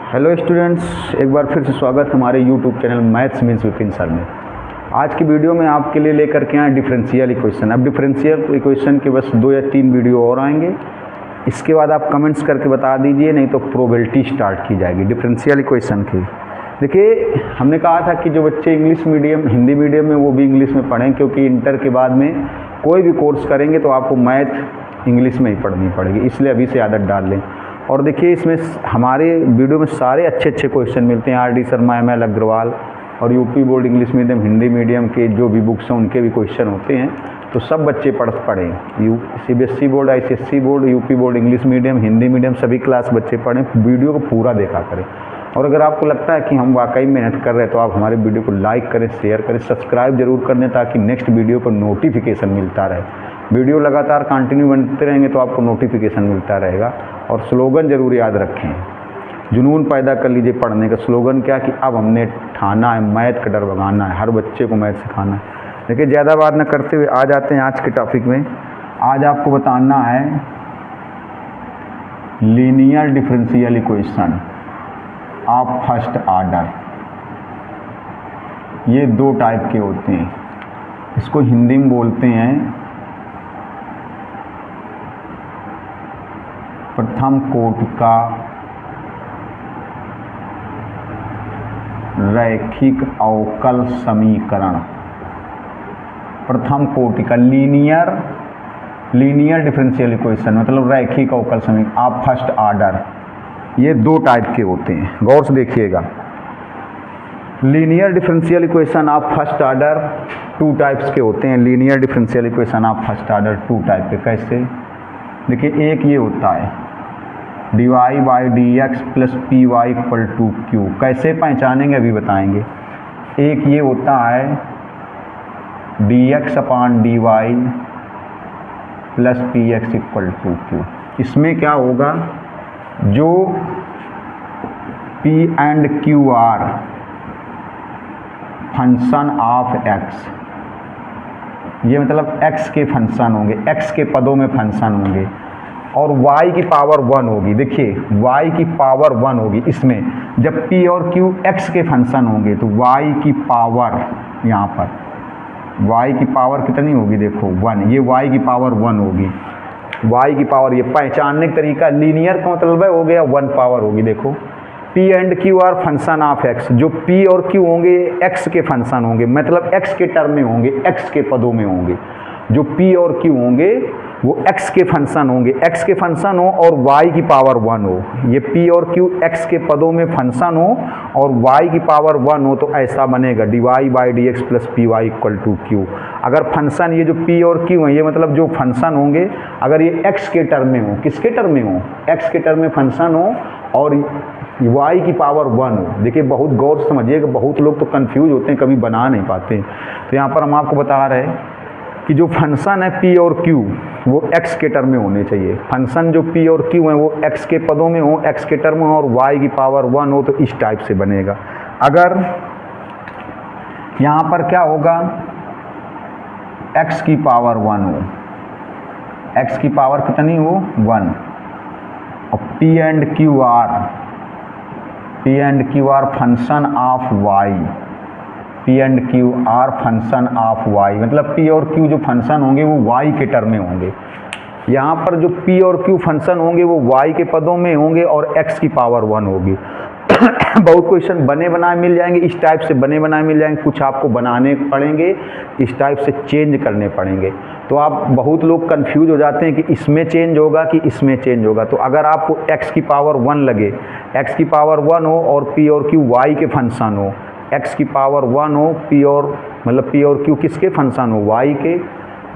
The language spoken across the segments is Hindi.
हेलो स्टूडेंट्स, एक बार फिर से स्वागत हमारे YouTube channel maths means Vipin sir में। आज की वीडियो में आपके लिए लेकर के आए डिफरेंशियल इक्वेशन। अब डिफरेंशियल इक्वेशन के बस 2 या 3 वीडियो और आएंगे। इसके बाद आप कमेंट्स करके बता दीजिए, नहीं तो प्रोबेबिलिटी स्टार्ट की जाएगी डिफरेंशियल इक्वेशन की। देखिए, हमने कहा था कि जो बच्चे इंग्लिश मीडियम हिंदी मीडियम में वो भी इंग्लिश में पढ़ें, क्योंकि इंटर के बाद में कोई भी कोर्स करेंगे तो आपको मैथ इंग्लिश में ही पढ़नी पड़ेगी, इसलिए अभी से आदत डाल लें। और देखिए, इसमें हमारे वीडियो में सारे अच्छे क्वेश्चन मिलते हैं। आर.डी. शर्मा, एम.एल. अग्रवाल और UP board English medium Hindi medium के जो भी बुक्स हैं उनके भी क्वेश्चन होते हैं, तो सब बच्चे पढ़ें। CBSE board, ICSE board, UP board English medium Hindi medium सभी क्लास बच्चे पढ़ें, वीडियो को पूरा देखा करें। और अगर आपको लगता है कि हम वाकई मेहनत कर रहे हैं तो आप हमारे वीडियो को लाइक करें, शेयर करें, सब्सक्राइब जरूर कर दें, ताकि नेक्स्ट वीडियो पर नोटिफिकेशन मिलता रहे। वीडियो लगातार कंटिन्यू बनते रहेंगे तो आपको नोटिफिकेशन मिलता रहेगा। और स्लोगन जरूर याद रखें, जुनून पैदा कर लीजिए पढ़ने का। स्लोगन क्या कि अब हमने ठाना है, मैथ का डर भगाना है, हर बच्चे को मैथ सिखाना है। देखिए, ज़्यादा बात न करते हुए आ जाते हैं आज के टॉपिक में। आज आपको बताना है linear differential equation of first order. ये 2 टाइप के होते हैं। इसको हिंदी में बोलते हैं प्रथम कोटि का रैखिक अवकल समीकरण। प्रथम कोटि का लीनियर डिफरेंशियल इक्वेशन मतलब रैखिक अवकल समीकरण ऑफ फर्स्ट ऑर्डर। ये 2 टाइप के होते हैं, गौर से देखिएगा। Linear differential equation of first order 2 types के होते हैं। Linear differential equation of first order 2 type के। कैसे? देखिए, एक ये होता है dy/dx + py=q। कैसे पहचानेंगे अभी बताएंगे। एक ये होता है dx/dy + px=q। इसमें क्या होगा, जो p and q are function of x, ये मतलब x के फंक्शन होंगे, x के पदों में फंक्शन होंगे, और y की पावर 1 होगी। देखिए, y की पावर 1 होगी इसमें। जब p और q x के फंक्शन होंगे तो y की पावर, यहाँ पर y की पावर कितनी होगी, देखो 1। ये y की पावर 1 होगी। y की पावर, ये पहचानने का तरीका, लीनियर का मतलब है हो गया 1 पावर होगी। देखो, p and q are function of x। जो p और q होंगे x के फंक्शन होंगे, मतलब x के टर्म में होंगे, x के पदों में होंगे। जो p और q होंगे वो x के फंक्शन होंगे, x के फंक्शन हो और y की पावर 1 हो। ये p और q x के पदों में फंक्शन हो और y की पावर 1 हो, तो ऐसा बनेगा dy/dx + py=q। अगर फंक्शन ये जो p और q हैं, ये मतलब जो फंक्शन होंगे, अगर ये x के टर्म में हो, किसके टर्म में हो, x के टर्म में फंक्शन हो और y की पावर 1 हो। देखिए, बहुत गौर से समझिएगा, बहुत लोग तो कंफ्यूज होते हैं, कभी बना नहीं पाते। तो यहाँ पर हम आपको बता रहे हैं कि जो फंक्शन है p और q वो x के टर्म में होने चाहिए। फंक्शन जो p और q हैं वो x के पदों में हो, x के टर्म हो और y की पावर 1 हो, तो इस टाइप से बनेगा। अगर यहाँ पर क्या होगा, x की पावर 1 हो, x की पावर कितनी हो 1, और p and q are function of y। p and q are function of y, मतलब p और q जो फंक्शन होंगे वो y के टर्म में होंगे। यहाँ पर जो p और q फंक्शन होंगे वो y के पदों में होंगे और x की पावर 1 होगी। बहुत क्वेश्चन बने बनाए मिल जाएंगे, इस टाइप से बने बनाए मिल जाएंगे। कुछ आपको बनाने पड़ेंगे, इस टाइप से चेंज करने पड़ेंगे। तो आप बहुत लोग कंफ्यूज हो जाते हैं कि इसमें चेंज होगा कि इसमें चेंज होगा। तो अगर आपको x की पावर 1 लगे, x की पावर 1 हो और p और q y के फंक्शन हो, x की पावर 1 हो, p और q किसके फंक्शन हो,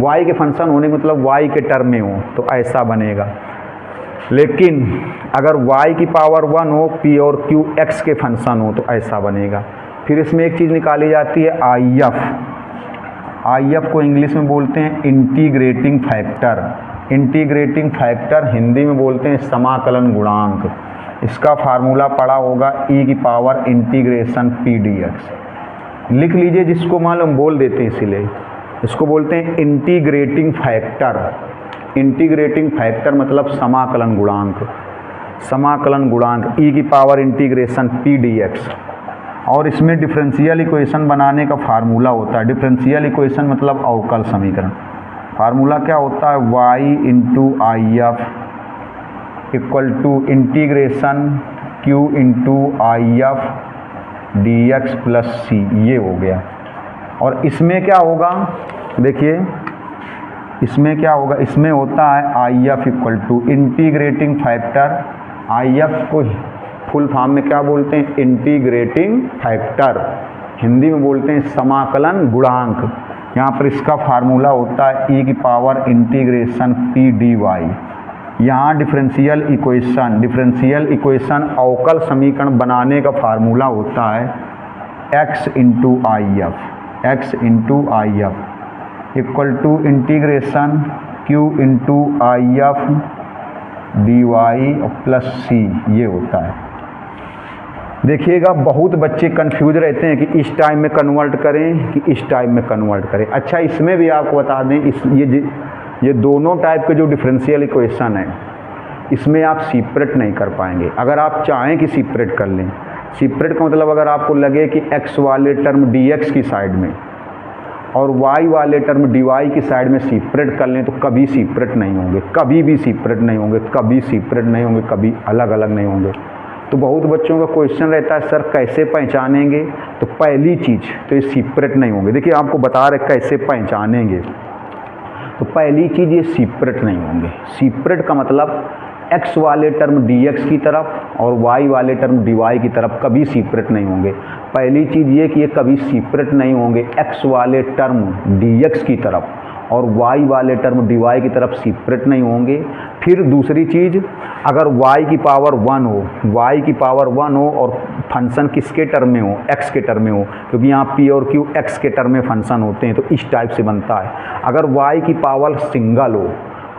y के फंक्शन होने मतलब y के टर्म में हो, तो ऐसा बनेगा। लेकिन अगर y की पावर 1 हो, p और q x के फंक्शन हो, तो ऐसा बनेगा। फिर इसमें एक चीज़ निकाली जाती है IF को इंग्लिश में बोलते हैं integrating factor. Integrating factor Hindi में बोलते हैं समाकलन गुणांक। इसका फार्मूला पड़ा होगा e की पावर इंटीग्रेशन p dx। लिख लीजिए, जिसको मालूम बोल देते हैं, इसीलिए इसको बोलते हैं इंटीग्रेटिंग फैक्टर। इंटीग्रेटिंग फैक्टर मतलब समाकलन गुणांक। समाकलन गुणांक e की पावर इंटीग्रेशन p dx। और इसमें डिफरेंशियल इक्वेशन बनाने का फार्मूला होता है। डिफरेंशियल इक्वेशन मतलब अवकल समीकरण। फार्मूला क्या होता है, y into I F equal to integration q into I F D X plus C, ये हो गया। और इसमें क्या होगा, देखिए इसमें क्या होगा, इसमें होता है I F equal to integrating factor. I F को फुल फॉर्म में क्या बोलते हैं, इंटीग्रेटिंग फैक्टर, हिंदी में बोलते हैं समाकलन गुणांक। यहाँ पर इसका फार्मूला होता है e की पावर इंटीग्रेशन p dy। यहाँ डिफरेंशियल इक्वेशन अवकल समीकरण बनाने का फार्मूला होता है x into I F equal to integration q into I F D Y plus C, ये होता है। देखिएगा बहुत बच्चे कंफ्यूज रहते हैं कि इस टाइम में कन्वर्ट करें कि इस टाइम में कन्वर्ट करें। अच्छा, इसमें भी आपको बता दें, ये दोनों टाइप के जो डिफरेंशियल इक्वेशन है, इसमें आप सेपरेट नहीं कर पाएंगे। अगर आप चाहें कि सेपरेट कर लें, सेपरेट का मतलब अगर आपको लगे कि x वाले टर्म dx की साइड में और y वाले टर्म dy की साइड में सेपरेट कर लें, तो कभी सेपरेट नहीं होंगे, कभी भी सेपरेट नहीं होंगे, कभी सेपरेट नहीं होंगे, कभी अलग अलग नहीं होंगे। तो बहुत बच्चों का क्वेश्चन रहता है, सर कैसे पहचानेंगे? तो पहली चीज़ तो ये सेपरेट नहीं होंगे। देखिए आपको बता रहे कैसे पहचानेंगे। तो पहली चीज़ ये सेपरेट नहीं होंगे। सेपरेट का मतलब x वाले टर्म dx की तरफ और y वाले टर्म dy की तरफ कभी सेपरेट नहीं होंगे। पहली चीज़ ये कि ये कभी सेपरेट नहीं होंगे x वाले टर्म dx की तरफ और y वाले टर्म dy की तरफ सेपरेट नहीं होंगे। फिर दूसरी चीज़, अगर y की पावर 1 हो और फंक्शन किसके टर्म में हो, x के टर्म में हो, क्योंकि यहाँ p और q x के टर्म में फंक्शन होते हैं, तो इस टाइप से बनता है। अगर y की पावर सिंगल हो,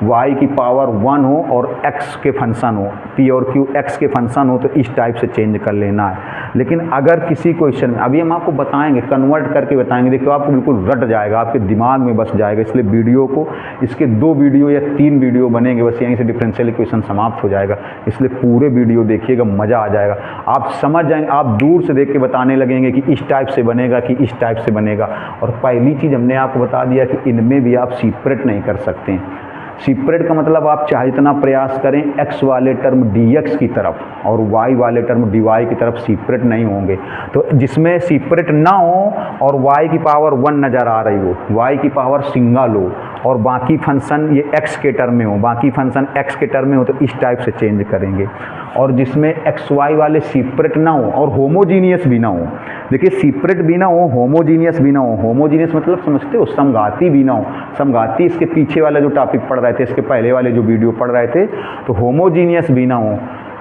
y की पावर 1 हो और x के फंक्शन हो, p और q x के फंक्शन हो, तो इस टाइप से चेंज कर लेना है। लेकिन अगर किसी क्वेश्चन में, अभी हम आपको बताएंगे, कन्वर्ट करके बताएंगे, देखिए आपको बिल्कुल रट जाएगा, आपके दिमाग में बस जाएगा। इसलिए वीडियो को, इसके 2 वीडियो या 3 वीडियो बनेंगे, बस यहीं से डिफरेंशियल इक्वेशन समाप्त हो जाएगा। इसलिए पूरे वीडियो देखिएगा, मज़ा आ जाएगा, आप समझ जाएंगे। आप दूर से देख के बताने लगेंगे कि इस टाइप से बनेगा कि इस टाइप से बनेगा। और पहली चीज़ हमने आपको बता दिया कि इनमें भी आप सेपरेट नहीं कर सकते हैं। सेपरेट का मतलब आप चाहे इतना प्रयास करें, x वाले टर्म dx की तरफ और y वाले टर्म dy की तरफ सेपरेट नहीं होंगे। तो जिसमें सेपरेट ना हो और y की पावर 1 नज़र आ रही हो, y की पावर सिंगल हो और बाकी फंक्शन ये x के टर्म में हो, बाकी फंक्शन x के टर्म में हो, तो इस टाइप से चेंज करेंगे। और जिसमें x y वाले सेपरेट ना हो और होमोजीनियस भी ना हो, देखिए सेपरेट भी ना हो, होमोजीनियस भी ना हो। होमोजीनियस मतलब समझते हो, समघाती भी ना हो। समघाती इसके पीछे वाला जो टॉपिक पढ़ रहे थे, इसके पहले वाले जो वीडियो पढ़ रहे थे, तो होमोजीनियस भी ना हो।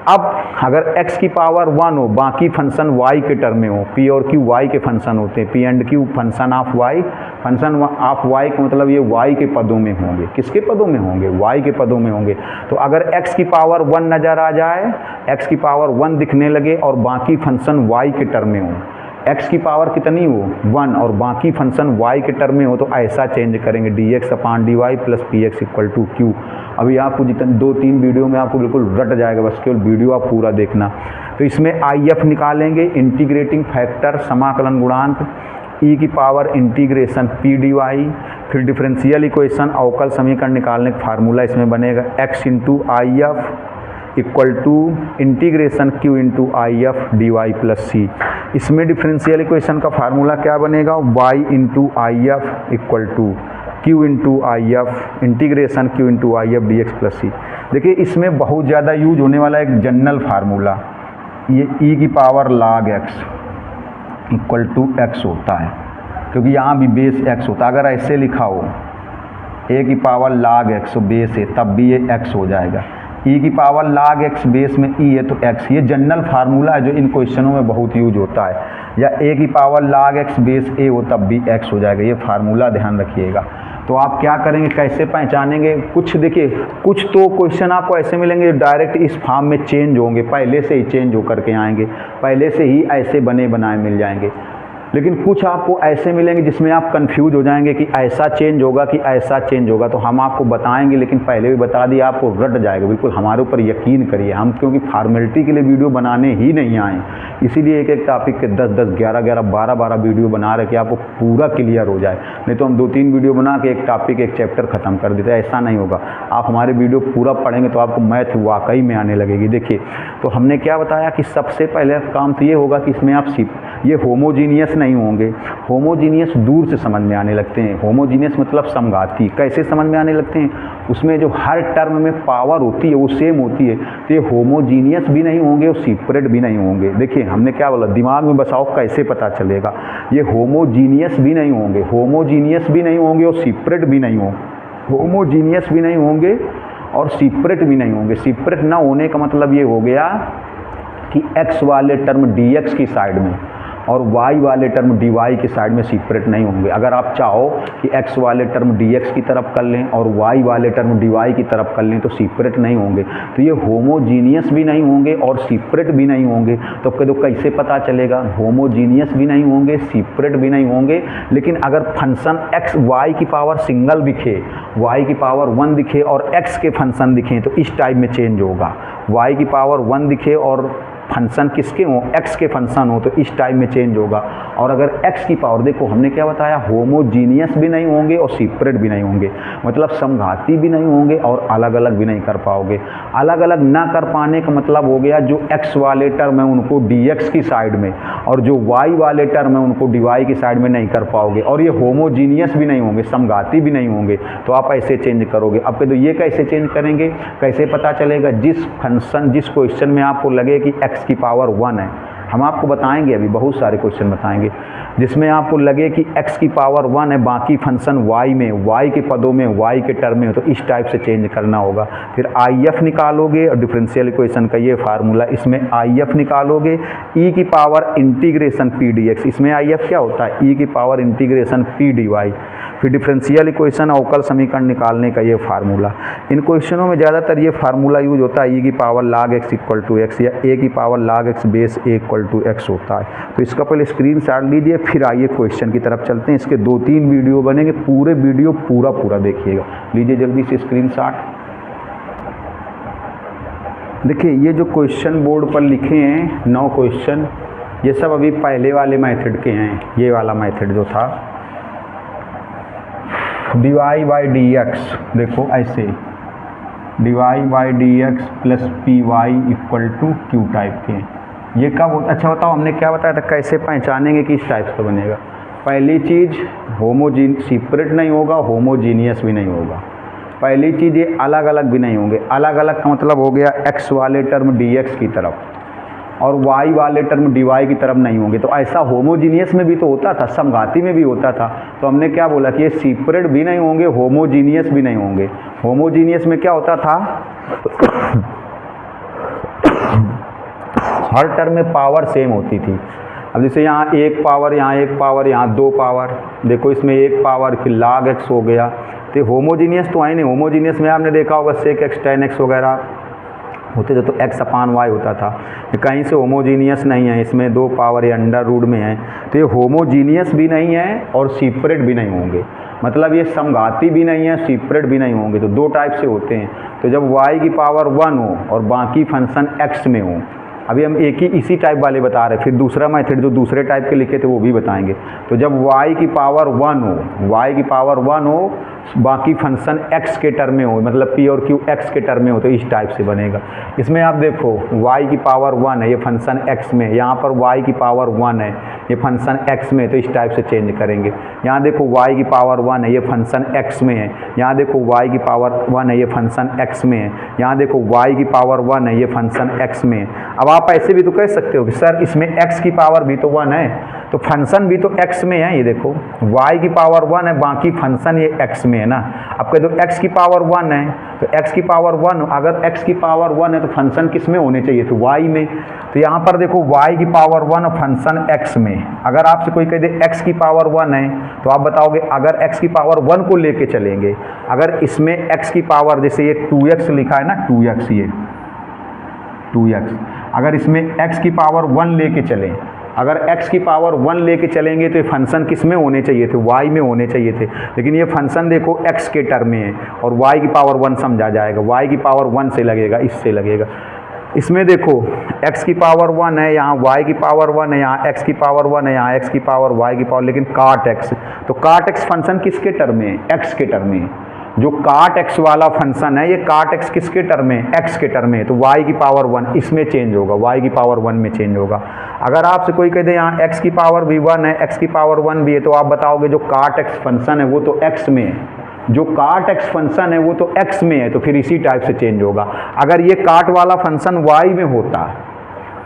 अब अगर x की पावर 1 हो, बाकी फंक्शन y के टर्म में हो, p और q y के फंक्शन होते हैं, p and q function of y, function of y का मतलब ये y के पदों में होंगे। किसके पदों में होंगे? y के पदों में होंगे। तो अगर x की पावर 1 नज़र आ जाए, x की पावर 1 दिखने लगे और बाकी फंक्शन y के टर्म में हो, x की पावर कितनी हो 1 और बाकी फंक्शन y के टर्म में हो, तो ऐसा चेंज करेंगे dx upon dy plus px equal to q। अभी आपको जितने 2-3 वीडियो में आपको बिल्कुल रट जाएगा, बस केवल वीडियो आप पूरा देखना। तो इसमें IF निकालेंगे, इंटीग्रेटिंग फैक्टर समाकलन गुणांक, e की पावर इंटीग्रेशन p dy, फिर डिफरेंशियल इक्वेशन अवकल समीकरण निकालने का फार्मूला इसमें बनेगा x into I F equal to integration q into I F D Y plus C. इसमें डिफरेंशियल इक्वेशन का फार्मूला क्या बनेगा, y into I F equal to q into I F integration q into I F D X plus C. देखिए इसमें बहुत ज़्यादा यूज होने वाला एक जनरल फार्मूला, ये e की power log x equal to x होता है, क्योंकि यहाँ भी बेस x होता है। अगर ऐसे लिखा हो a की पावर log x बेस है, तब भी ये x हो जाएगा। e की पावर log x बेस में e है तो x, ये जनरल फार्मूला है जो इन क्वेश्चनों में बहुत यूज होता है। या a की power log x base a हो तब भी x हो जाएगा, ये फार्मूला ध्यान रखिएगा। तो आप क्या करेंगे, कैसे पहचानेंगे? कुछ देखिए, कुछ तो क्वेश्चन आपको ऐसे मिलेंगे डायरेक्ट इस फॉर्म में चेंज होंगे, पहले से ही चेंज होकर के आएंगे, पहले से ही ऐसे बने बनाए मिल जाएंगे। लेकिन कुछ आपको ऐसे मिलेंगे जिसमें आप कंफ्यूज हो जाएंगे कि ऐसा चेंज होगा कि ऐसा चेंज होगा, तो हम आपको बताएंगे, लेकिन पहले भी बता दिया आपको रट जाएगा बिल्कुल, हमारे ऊपर यकीन करिए। हम क्योंकि फार्मेलिटी के लिए वीडियो बनाने ही नहीं आए, इसीलिए एक एक टॉपिक के 10-10, 11-11, 12-12 वीडियो बना रहे कि आपको पूरा क्लियर हो जाए। नहीं तो हम 2-3 वीडियो बना के एक टॉपिक, एक चैप्टर ख़त्म कर देते, ऐसा नहीं होगा। आप हमारे वीडियो पूरा पढ़ेंगे तो आपको मैथ वाकई में आने लगेगी। देखिए, तो हमने क्या बताया कि सबसे पहले काम तो ये होगा कि इसमें आप ये होमोजीनियस नहीं होंगे। होमोजीनियस दूर से समझ में आने लगते हैं। होमोजीनियस मतलब समघाती। कैसे समझ में आने लगते हैं? उसमें जो हर टर्म में पावर होती है वो सेम होती है, तो ये होमोजीनियस भी नहीं होंगे और सेपरेट भी नहीं होंगे। देखिए, हमने क्या बोला, दिमाग में बसाओ कैसे पता चलेगा। ये होमोजीनियस भी नहीं होंगे, होमोजीनियस भी नहीं होंगे और सेपरेट भी नहीं होंगे। होमोजीनियस भी नहीं होंगे और सेपरेट भी नहीं होंगे। सेपरेट ना होने का मतलब ये हो गया कि x वाले टर्म dx की साइड में और y वाले टर्म dy की साइड में सेपरेट नहीं होंगे। अगर आप चाहो कि x वाले टर्म dx की तरफ कर लें और y वाले टर्म dy की तरफ कर लें तो सेपरेट नहीं होंगे। तो ये होमोजीनियस भी नहीं होंगे और सेपरेट भी नहीं होंगे। तो कैसे पता चलेगा? होमोजीनियस भी नहीं होंगे, सेपरेट भी नहीं होंगे। लेकिन अगर फंक्शन x y की पावर सिंगल दिखे, y की पावर 1 दिखे और x के फंक्शन दिखें तो इस टाइप में चेंज होगा। y की पावर 1 दिखे और फंक्शन किसके हो, x के फंक्शन हो, तो इस टाइप में चेंज होगा। और अगर x की पावर, देखो हमने क्या बताया, होमोजीनियस भी नहीं होंगे और सेपरेट भी नहीं होंगे, मतलब समघाती भी नहीं होंगे और अलग अलग भी नहीं कर पाओगे। अलग अलग ना कर पाने का मतलब हो गया जो x वाले टर्म है उनको dx की साइड में और जो y वाले टर्म है उनको dy की साइड में नहीं कर पाओगे। और ये होमोजीनियस भी नहीं होंगे, समघाती भी नहीं होंगे, तो आप ऐसे चेंज करोगे। अब तो ये कैसे चेंज करेंगे, कैसे पता चलेगा? जिस फंक्शन, जिस क्वेश्चन में आपको लगे कि x की पावर 1 है, हम आपको बताएंगे, अभी बहुत सारे क्वेश्चन बताएंगे जिसमें आपको लगे कि x की पावर 1 है, बाकी फंक्शन y में, y के पदों में, y के टर्म में हो, तो इस टाइप से चेंज करना होगा। फिर IF निकालोगे और डिफरेंशियल इक्वेशन का ये फार्मूला, इसमें IF निकालोगे, e की पावर इंटीग्रेशन p dx, इसमें IF क्या होता है? e की पावर इंटीग्रेशन p dy। फिर डिफरेंशियल इक्वेशन, अवकल समीकरण निकालने का ये फार्मूला। इन क्वेश्चनों में ज़्यादातर ये फार्मूला यूज होता है, e की power log x equal to x या a की power log x base a equal to x होता है। तो इसका पहले स्क्रीनशॉट लीजिए, फिर आइए क्वेश्चन की तरफ चलते हैं। इसके 2-3 वीडियो बनेंगे, पूरे वीडियो पूरा देखिएगा। लीजिए जल्दी से स्क्रीनशॉट। देखिए, ये जो क्वेश्चन बोर्ड पर लिखे हैं 9 क्वेश्चन, ये सब अभी पहले वाले मेथड के हैं। ये वाला मेथड जो था dy बाई डी एक्स, देखो ऐसे dy by D X plus P Y equal to Q type के। ये कब होता? अच्छा बताओ, हमने क्या बताया था कैसे पहचानेंगे कि इस टाइप से बनेगा? पहली चीज़ सेपरेट नहीं होगा, होमोजीनियस भी नहीं होगा। पहली चीज़ ये अलग अलग भी नहीं होंगे। अलग अलग का मतलब हो गया x वाले टर्म dx की तरफ और y वाले टर्म dy की तरफ नहीं होंगे। तो ऐसा होमोजीनियस में भी तो होता था, समघाती में भी होता था। तो हमने क्या बोला कि ये सेपरेट भी नहीं होंगे, होमोजीनियस भी नहीं होंगे। होमोजीनियस में क्या होता था, हर टर्म में पावर सेम होती थी। अब जैसे यहाँ 1 पावर, यहाँ 1 पावर, यहाँ 2 पावर, देखो इसमें 1 पावर, फिर log x हो गया। तो होमोजीनियस तो है नहीं। होमोजीनियस में आपने देखा होगा sec x tan x वगैरह होते थे, तो x अपान y होता था। कहीं से होमोजीनियस नहीं है, इसमें 2 पावर या अंडर रूट में है। तो ये होमोजीनियस भी नहीं है और सेपरेट भी नहीं होंगे, मतलब ये समघाती भी नहीं है, सेपरेट भी नहीं होंगे। तो 2 टाइप से होते हैं। तो जब y की पावर 1 हो और बाकी फंक्शन x में हो, अभी हम एक ही इसी टाइप वाले बता रहे हैं, फिर दूसरा मेथड जो दूसरे टाइप के लिखे थे वो भी बताएंगे। तो जब y की पावर 1 हो, y की पावर 1 हो, बाकी फंक्शन x के टर्म में हो, मतलब p और q x के टर्म में हो, तो इस टाइप से बनेगा। इसमें आप देखो y की पावर 1 है, ये फंक्शन x में, यहाँ पर y की पावर 1 है, ये फंक्शन x में, तो इस टाइप से चेंज करेंगे। यहाँ देखो y की पावर 1 है, ये फंक्शन x में है। यहाँ देखो y की पावर 1 है, ये फंक्शन x में है। यहाँ देखो y की पावर 1 है, ये फंक्शन x में है। अब आप ऐसे भी तो कह सकते हो कि सर इसमें x की पावर भी तो 1 है, तो फंक्शन भी तो x में है। ये देखो y की पावर 1 है, बाकी फंक्शन ये x में है ना। अब कह दो x की पावर 1 है, तो x की पावर 1, अगर x की पावर 1 है तो फंक्शन किस में होने चाहिए? तो y में। तो यहाँ पर देखो y की पावर 1 और फंक्शन x में। अगर आपसे कोई कह दे x की पावर 1 है, तो आप बताओगे अगर x की पावर 1 को लेके चलेंगे, अगर इसमें x की पावर, जैसे ये 2x लिखा है ना, 2x, ये 2x, अगर इसमें x की पावर 1 लेके चलें अगर x की पावर 1 लेके चलेंगे तो ये फंक्शन किस में होने चाहिए थे, y में होने चाहिए थे, लेकिन ये फंक्शन देखो x के टर्म में है और y की पावर 1 समझा जाएगा, y की पावर 1 से लगेगा, इससे लगेगा। इसमें देखो x की पावर 1 है, यहाँ y की पावर 1 है, यहाँ x की पावर 1 है, यहाँ x की पावर y की पावर, लेकिन काट x, तो काट x फंक्शन किसके टर्म में है, x के टर्म में है। जो काट x वाला फंक्शन है ये काट x किसके टर्म में, x के टर्म में, तो y की पावर 1 इसमें चेंज होगा, y की पावर 1 में चेंज होगा। अगर आपसे कोई कह दे यहाँ x की पावर भी 1 है, x की पावर 1 भी है, तो आप बताओगे जो काट x फंक्शन है वो तो x में है, जो काट x फंक्शन है वो तो x में है, तो फिर इसी टाइप से चेंज होगा। अगर ये काट वाला फंक्शन y में होता,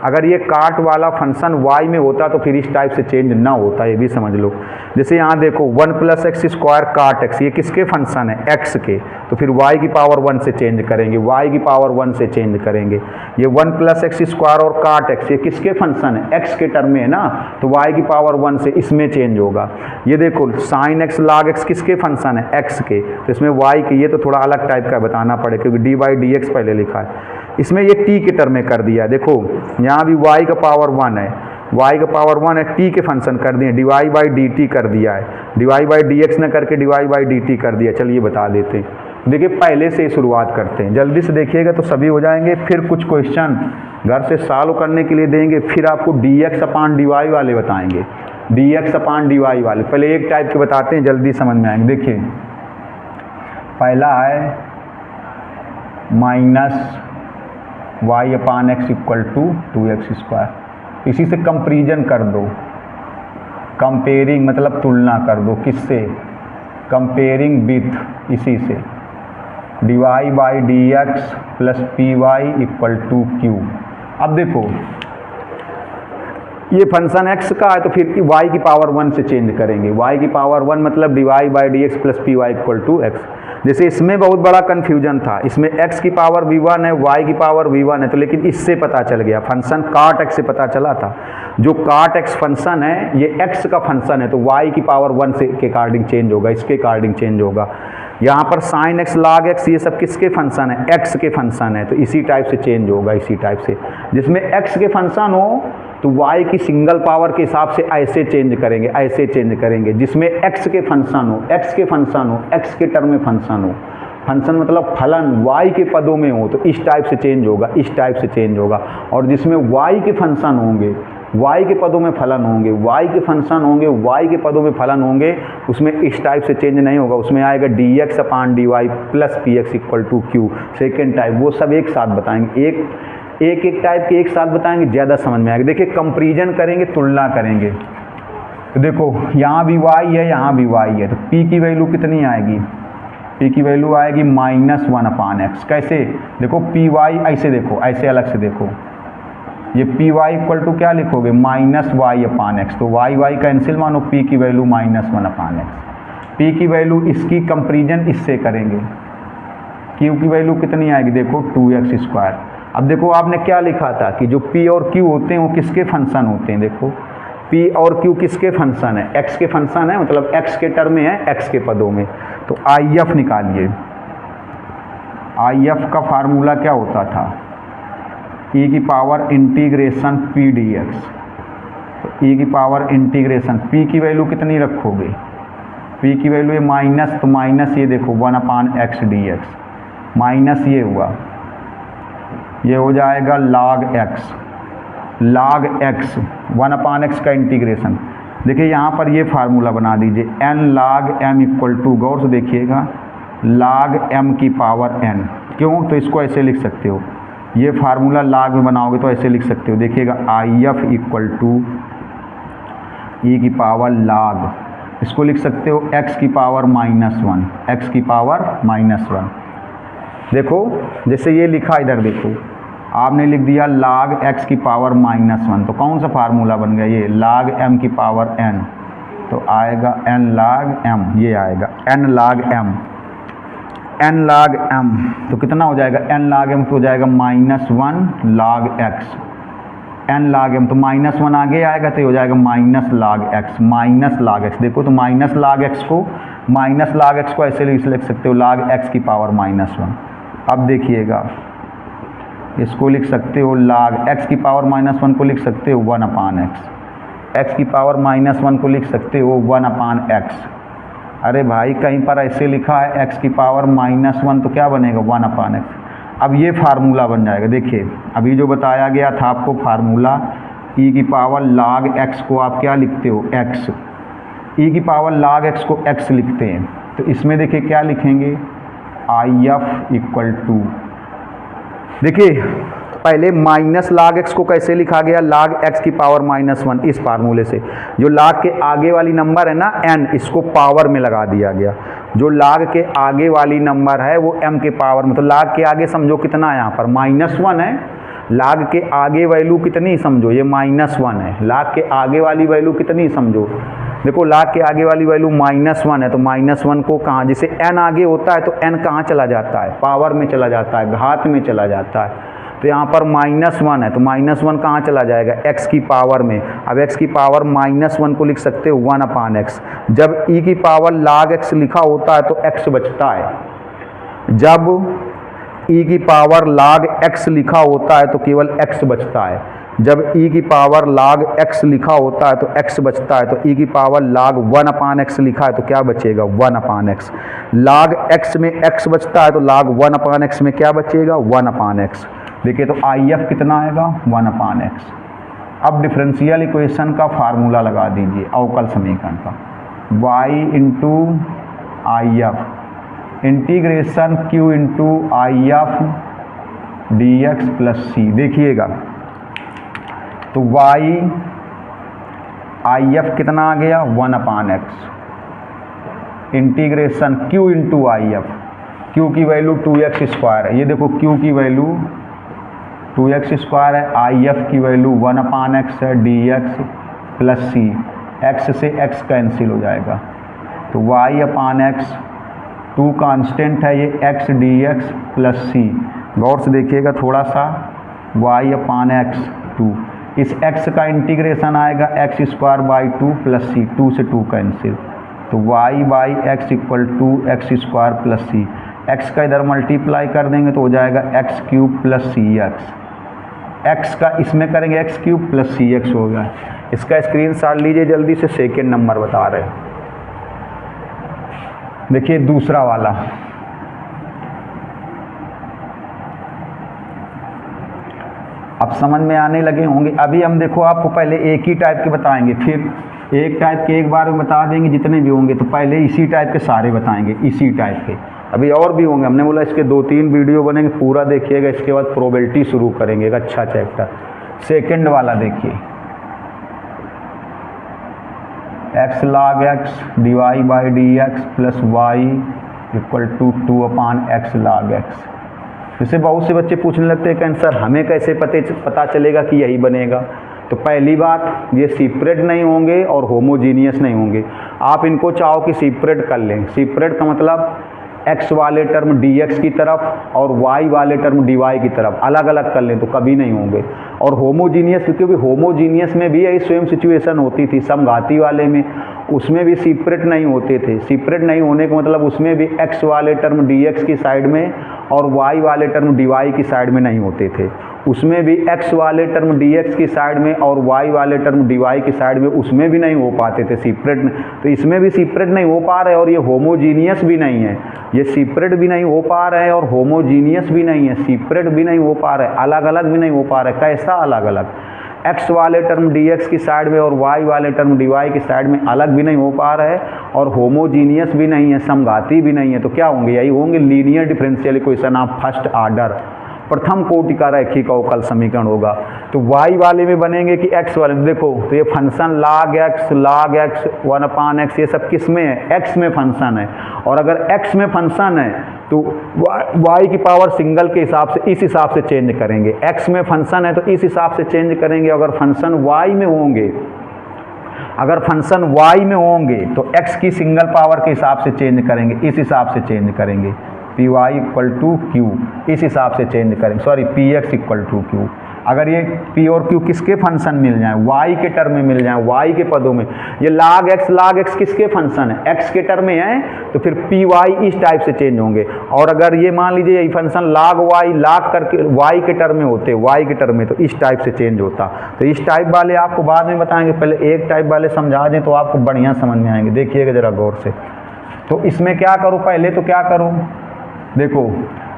अगर ये काट वाला फंक्शन y में होता तो फिर इस टाइप से चेंज ना होता, ये भी समझ लो। जैसे यहाँ देखो 1 + x² काट x, ये किसके फंक्शन है, x के, तो फिर y की पावर 1 से चेंज करेंगे, y की पावर 1 से चेंज करेंगे। ये 1 + x² और काट x, ये किसके फंक्शन है, x के टर्म में है ना, तो y की पावर 1 से इसमें चेंज होगा। ये देखो sin x log x किसके फंक्शन है, x के, तो इसमें y के, ये तो थोड़ा अलग टाइप का बताना पड़े क्योंकि dy/dx पहले लिखा है, इसमें ये t के टर्म में कर दिया। देखो यहाँ भी y का पावर 1 है, y का पावर 1 है, t के फंक्शन कर दिए, dy/dt कर दिया है, dy/dx न करके dy/dt कर दिया। चलिए बता देते हैं, देखिए पहले से शुरुआत करते हैं, जल्दी से देखिएगा तो सभी हो जाएंगे। फिर कुछ क्वेश्चन घर से सॉल्व करने के लिए देंगे, फिर आपको dx/dy वाले बताएंगे, dx/dy वाले। पहले एक टाइप के बताते हैं, जल्दी समझ में आएंगे। देखिए पहला है -y/x = 2x², इसी से कंपैरिजन कर दो, कंपेयरिंग मतलब तुलना कर दो, किससे, कंपेयरिंग विथ, इसी से dy/dx + py = q। अब देखो ये फंक्शन x का है तो फिर y की पावर 1 से चेंज करेंगे, y की पावर 1 मतलब dy/dx + py = x। जैसे इसमें बहुत बड़ा कन्फ्यूजन था, इसमें x की पावर v1 है, y की पावर v1 है, तो लेकिन इससे पता चल गया, फंक्शन काट x से पता चला था। जो काट x फंक्शन है ये x का फंक्शन है, तो y की पावर 1 से के अकॉर्डिंग चेंज होगा, इसके अकॉर्डिंग चेंज होगा। यहाँ पर sin x log x ये सब किसके फंक्शन है, x के फंक्शन है, तो इसी टाइप से चेंज होगा, इसी टाइप से। जिसमें x के फंक्शन हो तो y की सिंगल पावर के हिसाब से ऐसे चेंज करेंगे, ऐसे चेंज करेंगे। जिसमें x के फंक्शन हो, x के फंक्शन हो, x के टर्म में फंक्शन हो, फंक्शन मतलब फलन y के पदों में हो, तो इस टाइप से चेंज होगा, इस टाइप से चेंज होगा। और जिसमें y के फंक्शन होंगे, y के पदों में फलन होंगे, y के फंक्शन होंगे, y के पदों में फलन होंगे, उसमें इस टाइप से चेंज नहीं होगा, उसमें आएगा dx/dy + px = q। Second type वो सब एक साथ बताएंगे, एक टाइप के एक साथ बताएंगे, ज़्यादा समझ में आएगा। देखिए कंपैरिजन करेंगे, तुलना करेंगे, तो देखो यहाँ भी y है, यहाँ भी y है, तो p की वैल्यू कितनी आएगी, p की वैल्यू आएगी -1/x। कैसे, देखो py ऐसे देखो, ऐसे अलग से देखो, ये py = क्या लिखोगे, -y/x, तो y कैंसिल, मानो p की वैल्यू -1/x। p की वैल्यू इसकी कंपैरिजन इससे करेंगे, q की वैल्यू कितनी आएगी, देखो 2x²। अब देखो आपने क्या लिखा था कि जो p और q होते हैं वो किसके फंक्शन होते हैं, देखो p और q किसके फंक्शन है, x के फंक्शन है, मतलब x के टर्म में है, x के पदों में। तो IF निकालिए, IF का फार्मूला क्या होता था, e की पावर इंटीग्रेशन p dx। तो e की पावर इंटीग्रेशन, p की वैल्यू कितनी रखोगे, p की वैल्यू है माइनस, तो माइनस ये देखो 1/x dx, माइनस ये हुआ, ये हो जाएगा log x, log x 1/x का इंटीग्रेशन। देखिए यहाँ पर ये फार्मूला बना दीजिए, n log m = गौर से देखिएगा, log m की पावर n। क्यों, तो इसको ऐसे लिख सकते हो, ये फार्मूला log में बनाओगे तो ऐसे लिख सकते हो, देखिएगा IF = e की पावर log, इसको लिख सकते हो x की पावर -1, x की पावर -1। देखो जैसे ये लिखा, इधर देखो आपने लिख दिया log x की पावर -1, तो कौन सा फार्मूला बन गया, ये log m की पावर n, तो आएगा n log m, ये आएगा n log m, n log m, तो कितना हो जाएगा, n log m तो हो जाएगा -1 log x, n log m, तो -1 आगे आएगा तो हो जाएगा -log x, -log x। देखो तो -log x को ऐसे लिख सकते हो, log x की पावर -1। अब देखिएगा इसको लिख सकते हो, log x की पावर -1 को लिख सकते हो 1/x, एक्स की पावर -1 को लिख सकते हो 1/x। अरे भाई कहीं पर ऐसे लिखा है x की पावर -1 तो क्या बनेगा 1/x। अब ये फार्मूला बन जाएगा। देखिए अभी जो बताया गया था आपको फार्मूला, e की पावर log x को आप क्या लिखते हो x, e की पावर log x को x लिखते हैं। तो इसमें देखिए क्या लिखेंगे IF इक्वल टू, देखिए पहले माइनस log x को कैसे लिखा गया log x की पावर -1, इस फार्मूले से। जो log के आगे वाली नंबर है ना n, इसको पावर में लगा दिया गया। जो log के आगे वाली नंबर है वो m के पावर में, तो log के आगे समझो कितना है यहाँ पर -1 है, log के आगे वैल्यू कितनी समझो ये -1 है, log के आगे वाली वैल्यू कितनी समझो, देखो log के आगे वाली वैल्यू -1 है, तो -1 को कहाँ, जैसे n आगे होता है तो n कहाँ चला जाता है पावर में चला जाता है, घात में चला जाता है। तो यहाँ पर -1 है तो -1 कहाँ चला जाएगा x की पावर में। अब x की पावर -1 को लिख सकते हो 1/x। जब e की पावर log x लिखा होता है तो x बचता है। जब e की पावर log x लिखा होता है तो केवल x बचता है। जब e की पावर log x लिखा होता है तो x बचता है। तो e की पावर log 1/x लिखा है तो क्या बचेगा 1/x। log x में x बचता है तो log 1/x में क्या बचेगा 1/x। देखिए तो IF कितना आएगा 1/x। अब डिफरेंशियल इक्वेशन का फार्मूला लगा दीजिए अवकल समीकरण का, y into IF integration q into IF dx plus c। देखिएगा तो y IF कितना आ गया 1/x integration q into IF, q की वैल्यू 2x² है, ये देखो q की वैल्यू 2x² है, IF की वैल्यू 1/x है, dx प्लस c, x से x कैंसिल हो जाएगा तो y/x 2 कांस्टेंट है, ये x dx प्लस c। गौर से देखिएगा थोड़ा सा, y/x 2, इस x का इंटीग्रेशन आएगा x² 2 प्लस c, 2 से 2 कैंसिल, तो y/x equal to x² plus c। x का इधर मल्टीप्लाई कर देंगे तो हो जाएगा x³ प्लस cx। x का इसमें करेंगे x³ प्लस cx हो गया। इसका स्क्रीनशॉट लीजिए जल्दी से, सेकेंड नंबर बता रहे हैं। देखिए दूसरा वाला, अब समझ में आने लगे होंगे। अभी हम देखो आपको पहले एक ही टाइप के बताएंगे, फिर एक टाइप के एक बार में बता देंगे जितने भी होंगे, तो पहले इसी टाइप के सारे बताएंगे, इसी टाइप के। अभी और भी होंगे, हमने बोला इसके 2-3 वीडियो बनेंगे, पूरा देखिएगा। इसके बाद प्रोबेबिलिटी शुरू करेंगे, एक अच्छा चैप्टर। सेकंड वाला देखिए, x log x dy/dx plus y equal to 2/x log x। जैसे बहुत से बच्चे पूछने लगते हैं कि सर हमें कैसे पता चलेगा कि यही बनेगा। तो पहली बात, ये सेपरेट नहीं होंगे और होमोजीनियस नहीं होंगे। आप इनको चाहो कि सेपरेट कर लें, सेपरेट का मतलब x वाले टर्म dx की तरफ और y वाले टर्म dy की तरफ अलग अलग कर लें तो कभी नहीं होंगे। और होमोजीनियस, क्योंकि होमोजीनियस में भी यही सेम सिचुएशन होती थी, समघाती वाले में, उसमें भी सेपरेट नहीं होते थे। सेपरेट नहीं होने का मतलब उसमें भी x वाले टर्म dx की साइड में और y वाले टर्म dy की साइड में नहीं होते थे। उसमें भी x वाले टर्म dx की साइड में और y वाले टर्म dy की साइड में, उसमें भी नहीं हो पाते थे सेपरेट। तो इसमें भी सेपरेट नहीं हो पा रहे और ये होमोजीनियस भी नहीं है। ये सेपरेट भी नहीं हो पा रहे हैं और होमोजीनियस भी नहीं है, सेपरेट भी नहीं हो पा रहे, अलग अलग भी नहीं हो पा रहे। कैसा अलग अलग? x वाले टर्म dx की साइड में और y वाले टर्म dy की साइड में अलग भी नहीं हो पा रहे और होमोजीनियस भी नहीं है, समघाती भी नहीं है। तो क्या होंगे? यही होंगे linear differential equation of first order, प्रथम कोटि का रैखिक अवकल समीकरण होगा। तो y वाले में बनेंगे कि x वाले में। देखो तो ये फंक्शन log x 1/x, ये सब किस में है? x में फंक्शन है। और अगर x में फंक्शन है तो y की पावर सिंगल के हिसाब से इस हिसाब से चेंज करेंगे। x में फंक्शन है तो इस हिसाब से चेंज करेंगे। अगर फंक्शन y में होंगे, अगर फंक्शन y में होंगे तो x की सिंगल पावर के हिसाब से चेंज करेंगे, इस हिसाब से चेंज करेंगे। py इक्वल टू q, इस हिसाब से चेंज करेंगे, sorry px equal to q। अगर ये पी और क्यू किसके फंक्शन मिल जाए, वाई के टर्म में मिल जाए, वाई के पदों में, ये लाग एक्स किसके फंक्शन है, एक्स के टर्म में है, तो फिर पी वाई इस टाइप से चेंज होंगे। और अगर ये मान लीजिए ये फंक्शन लाग वाई लाग करके वाई के टर्म में होते, वाई के टर्म में, तो इस टाइप से चेंज होता। तो इस टाइप वाले आपको बाद में बताएंगे, पहले एक टाइप वाले समझा दें तो आपको बढ़िया समझ में आएंगे। देखिएगा जरा गौर से। तो इसमें क्या करूँ, पहले तो क्या करूँ, देखो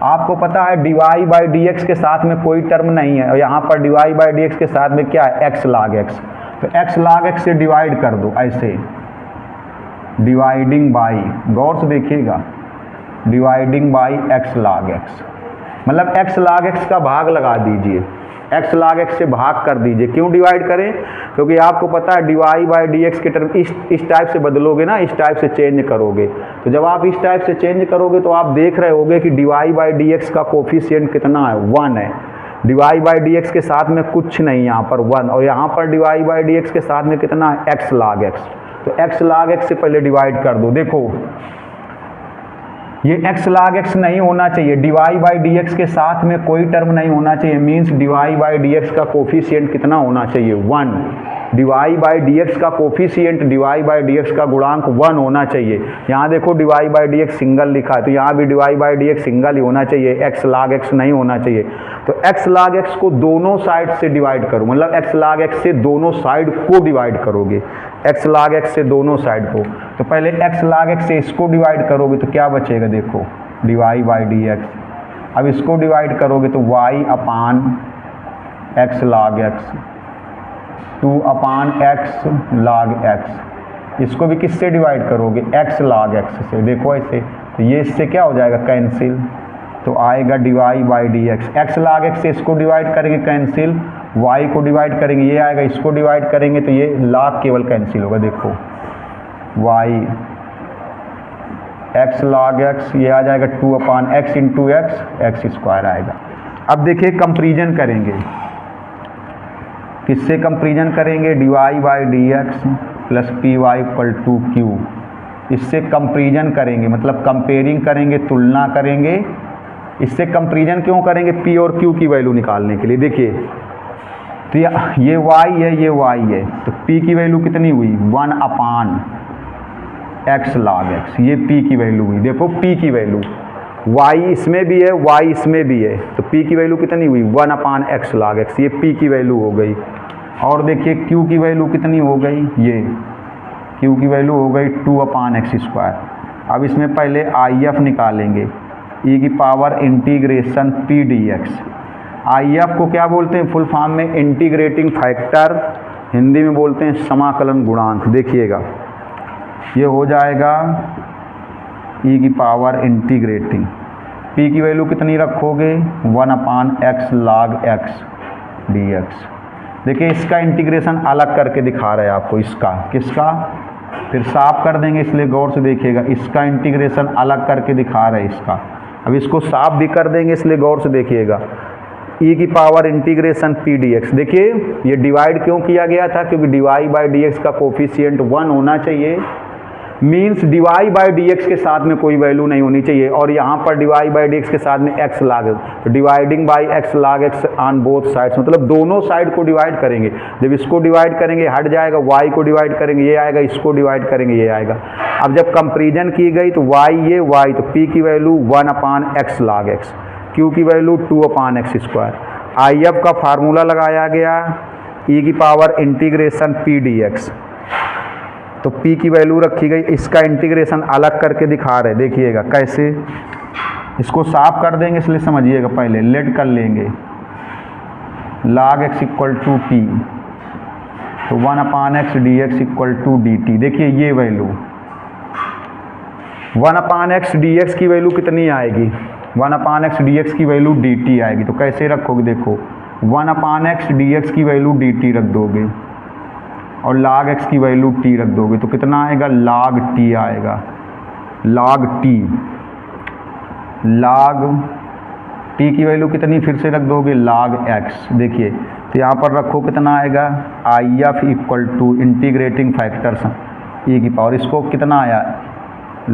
आपको पता है dy बाई डी एक्स के साथ में कोई टर्म नहीं है, और यहाँ पर dy बाई डी एक्स के साथ में क्या है, x log x। तो x log x से डिवाइड कर दो, ऐसे डिवाइडिंग बाई, गौर से देखिएगा, dividing by x log x, मतलब x log x का भाग लगा दीजिए, x log x से भाग कर दीजिए। क्यों डिवाइड करें, क्योंकि आपको पता है dy बाई डी एक्स के टर्म इस टाइप से बदलोगे ना, इस टाइप से चेंज करोगे। तो जब आप इस टाइप से चेंज करोगे तो आप देख रहे होगे कि dy बाई डी एक्स का कोफिशिएंट कितना है, 1 है। dy बाई डी एक्स के साथ में कुछ नहीं, यहाँ पर 1, और यहाँ पर dy बाई डी एक्स के साथ में कितना है, x log x। तो x log x से पहले डिवाइड कर दो। देखो ये x log x नहीं होना चाहिए, dy बाई डी एक्स के साथ में कोई टर्म नहीं होना चाहिए, means dy by D X का कोफिशिएंट कितना होना चाहिए, 1। dy बाई डी एक्स का coefficient, dy by D X का गुणांक 1 होना चाहिए। यहाँ देखो dy by D X single लिखा है, तो यहाँ भी dy by D X single ही होना चाहिए, x log x नहीं होना चाहिए। तो x log x को दोनों साइड से डिवाइड करो, मतलब x log x से दोनों साइड को डिवाइड करोगे, x log x से दोनों साइड को। तो पहले x log x से इसको डिवाइड करोगे तो क्या बचेगा, देखो dy बाई डी एक्स। अब इसको डिवाइड करोगे तो y अपान x log x, 2 upon x log x। इसको भी किससे डिवाइड करोगे, x log x से। देखो ऐसे, तो ये इससे क्या हो जाएगा, कैंसिल, तो आएगा dy by D x. x log x से इसको डिवाइड करेंगे कैंसिल, y को डिवाइड करेंगे ये आएगा, इसको डिवाइड करेंगे तो ये log केवल कैंसिल होगा। देखो y x log x, ये आ जाएगा 2 upon x into x square आएगा। अब देखिए कंपेरिजन करेंगे, किससे कंपेरिजन करेंगे, dy by D X plus P Y equal to Q. इससे कंपेरिजन करेंगे, मतलब कंपेयरिंग करेंगे, तुलना करेंगे। इससे कंपेरिजन क्यों करेंगे, p और q की वैल्यू निकालने के लिए। देखिए तो ये y है, ये y है, तो p की वैल्यू कितनी हुई, 1 अपान x log x, ये p की वैल्यू हुई। देखो p की वैल्यू, y इसमें भी है, y इसमें भी है, तो p की वैल्यू कितनी हुई, 1 अपान x log x, ये p की वैल्यू हो गई। और देखिए q की वैल्यू कितनी हो गई, ये q की वैल्यू हो गई 2 अपान एक्स स्क्वायर। अब इसमें पहले IF निकालेंगे, e की power integration p dx। IF को क्या बोलते हैं, फुल फॉर्म में इंटीग्रेटिंग फैक्टर, हिंदी में बोलते हैं समाकलन गुणांक। देखिएगा ये हो जाएगा e की पावर इंटीग्रेटिंग, p की वैल्यू कितनी रखोगे, 1 अपान x log x dx। देखिए इसका इंटीग्रेशन अलग करके दिखा रहे हैं आपको, इसका किसका, फिर साफ कर देंगे, इसलिए गौर से देखिएगा, इसका इंटीग्रेशन अलग करके दिखा रहे हैं इसका। अब इसको साफ भी कर देंगे, इसलिए गौर से देखिएगा, e की पावर इंटीग्रेशन p dx। देखिए ये डिवाइड क्यों किया गया था, क्योंकि dy बाई डी एक्स का कोफिशिएंट 1 होना चाहिए, means dy by D x के साथ में कोई वैल्यू नहीं होनी चाहिए, और यहाँ पर dy बाई डी एक्स के साथ में x log, तो dividing by x log x on both sides, मतलब दोनों साइड को डिवाइड करेंगे। जब इसको डिवाइड करेंगे हट जाएगा, y को डिवाइड करेंगे ये आएगा, इसको डिवाइड करेंगे ये आएगा। अब जब कंपेरिजन की गई तो y ये y, तो p की वैल्यू 1 अपान x log x, q की value 2 upon x square. IF का फार्मूला लगाया गया, e की पावर इंटीग्रेशन p dx, तो p की वैल्यू रखी गई, इसका इंटीग्रेशन अलग करके दिखा रहे, देखिएगा कैसे। इसको साफ कर देंगे, इसलिए समझिएगा, पहले लेट कर लेंगे log x equal to p, तो 1 upon X D X equal to D T. देखिए ये value 1 upon X D X की वैल्यू कितनी आएगी, 1 अपान एक्स डी एक्स की वैल्यू डी टी आएगी। तो कैसे रखोगे, देखो 1 अपान एक्स डी एक्स की वैल्यू डी टी रख दोगे, और log x की वैल्यू t रख दोगे, तो कितना आएगा, log t आएगा, log t। log t की वैल्यू कितनी फिर से रख दोगे, log x। देखिए तो यहाँ पर रखो कितना आएगा, IF equal to integrating factors e की पावर, इसको कितना आया,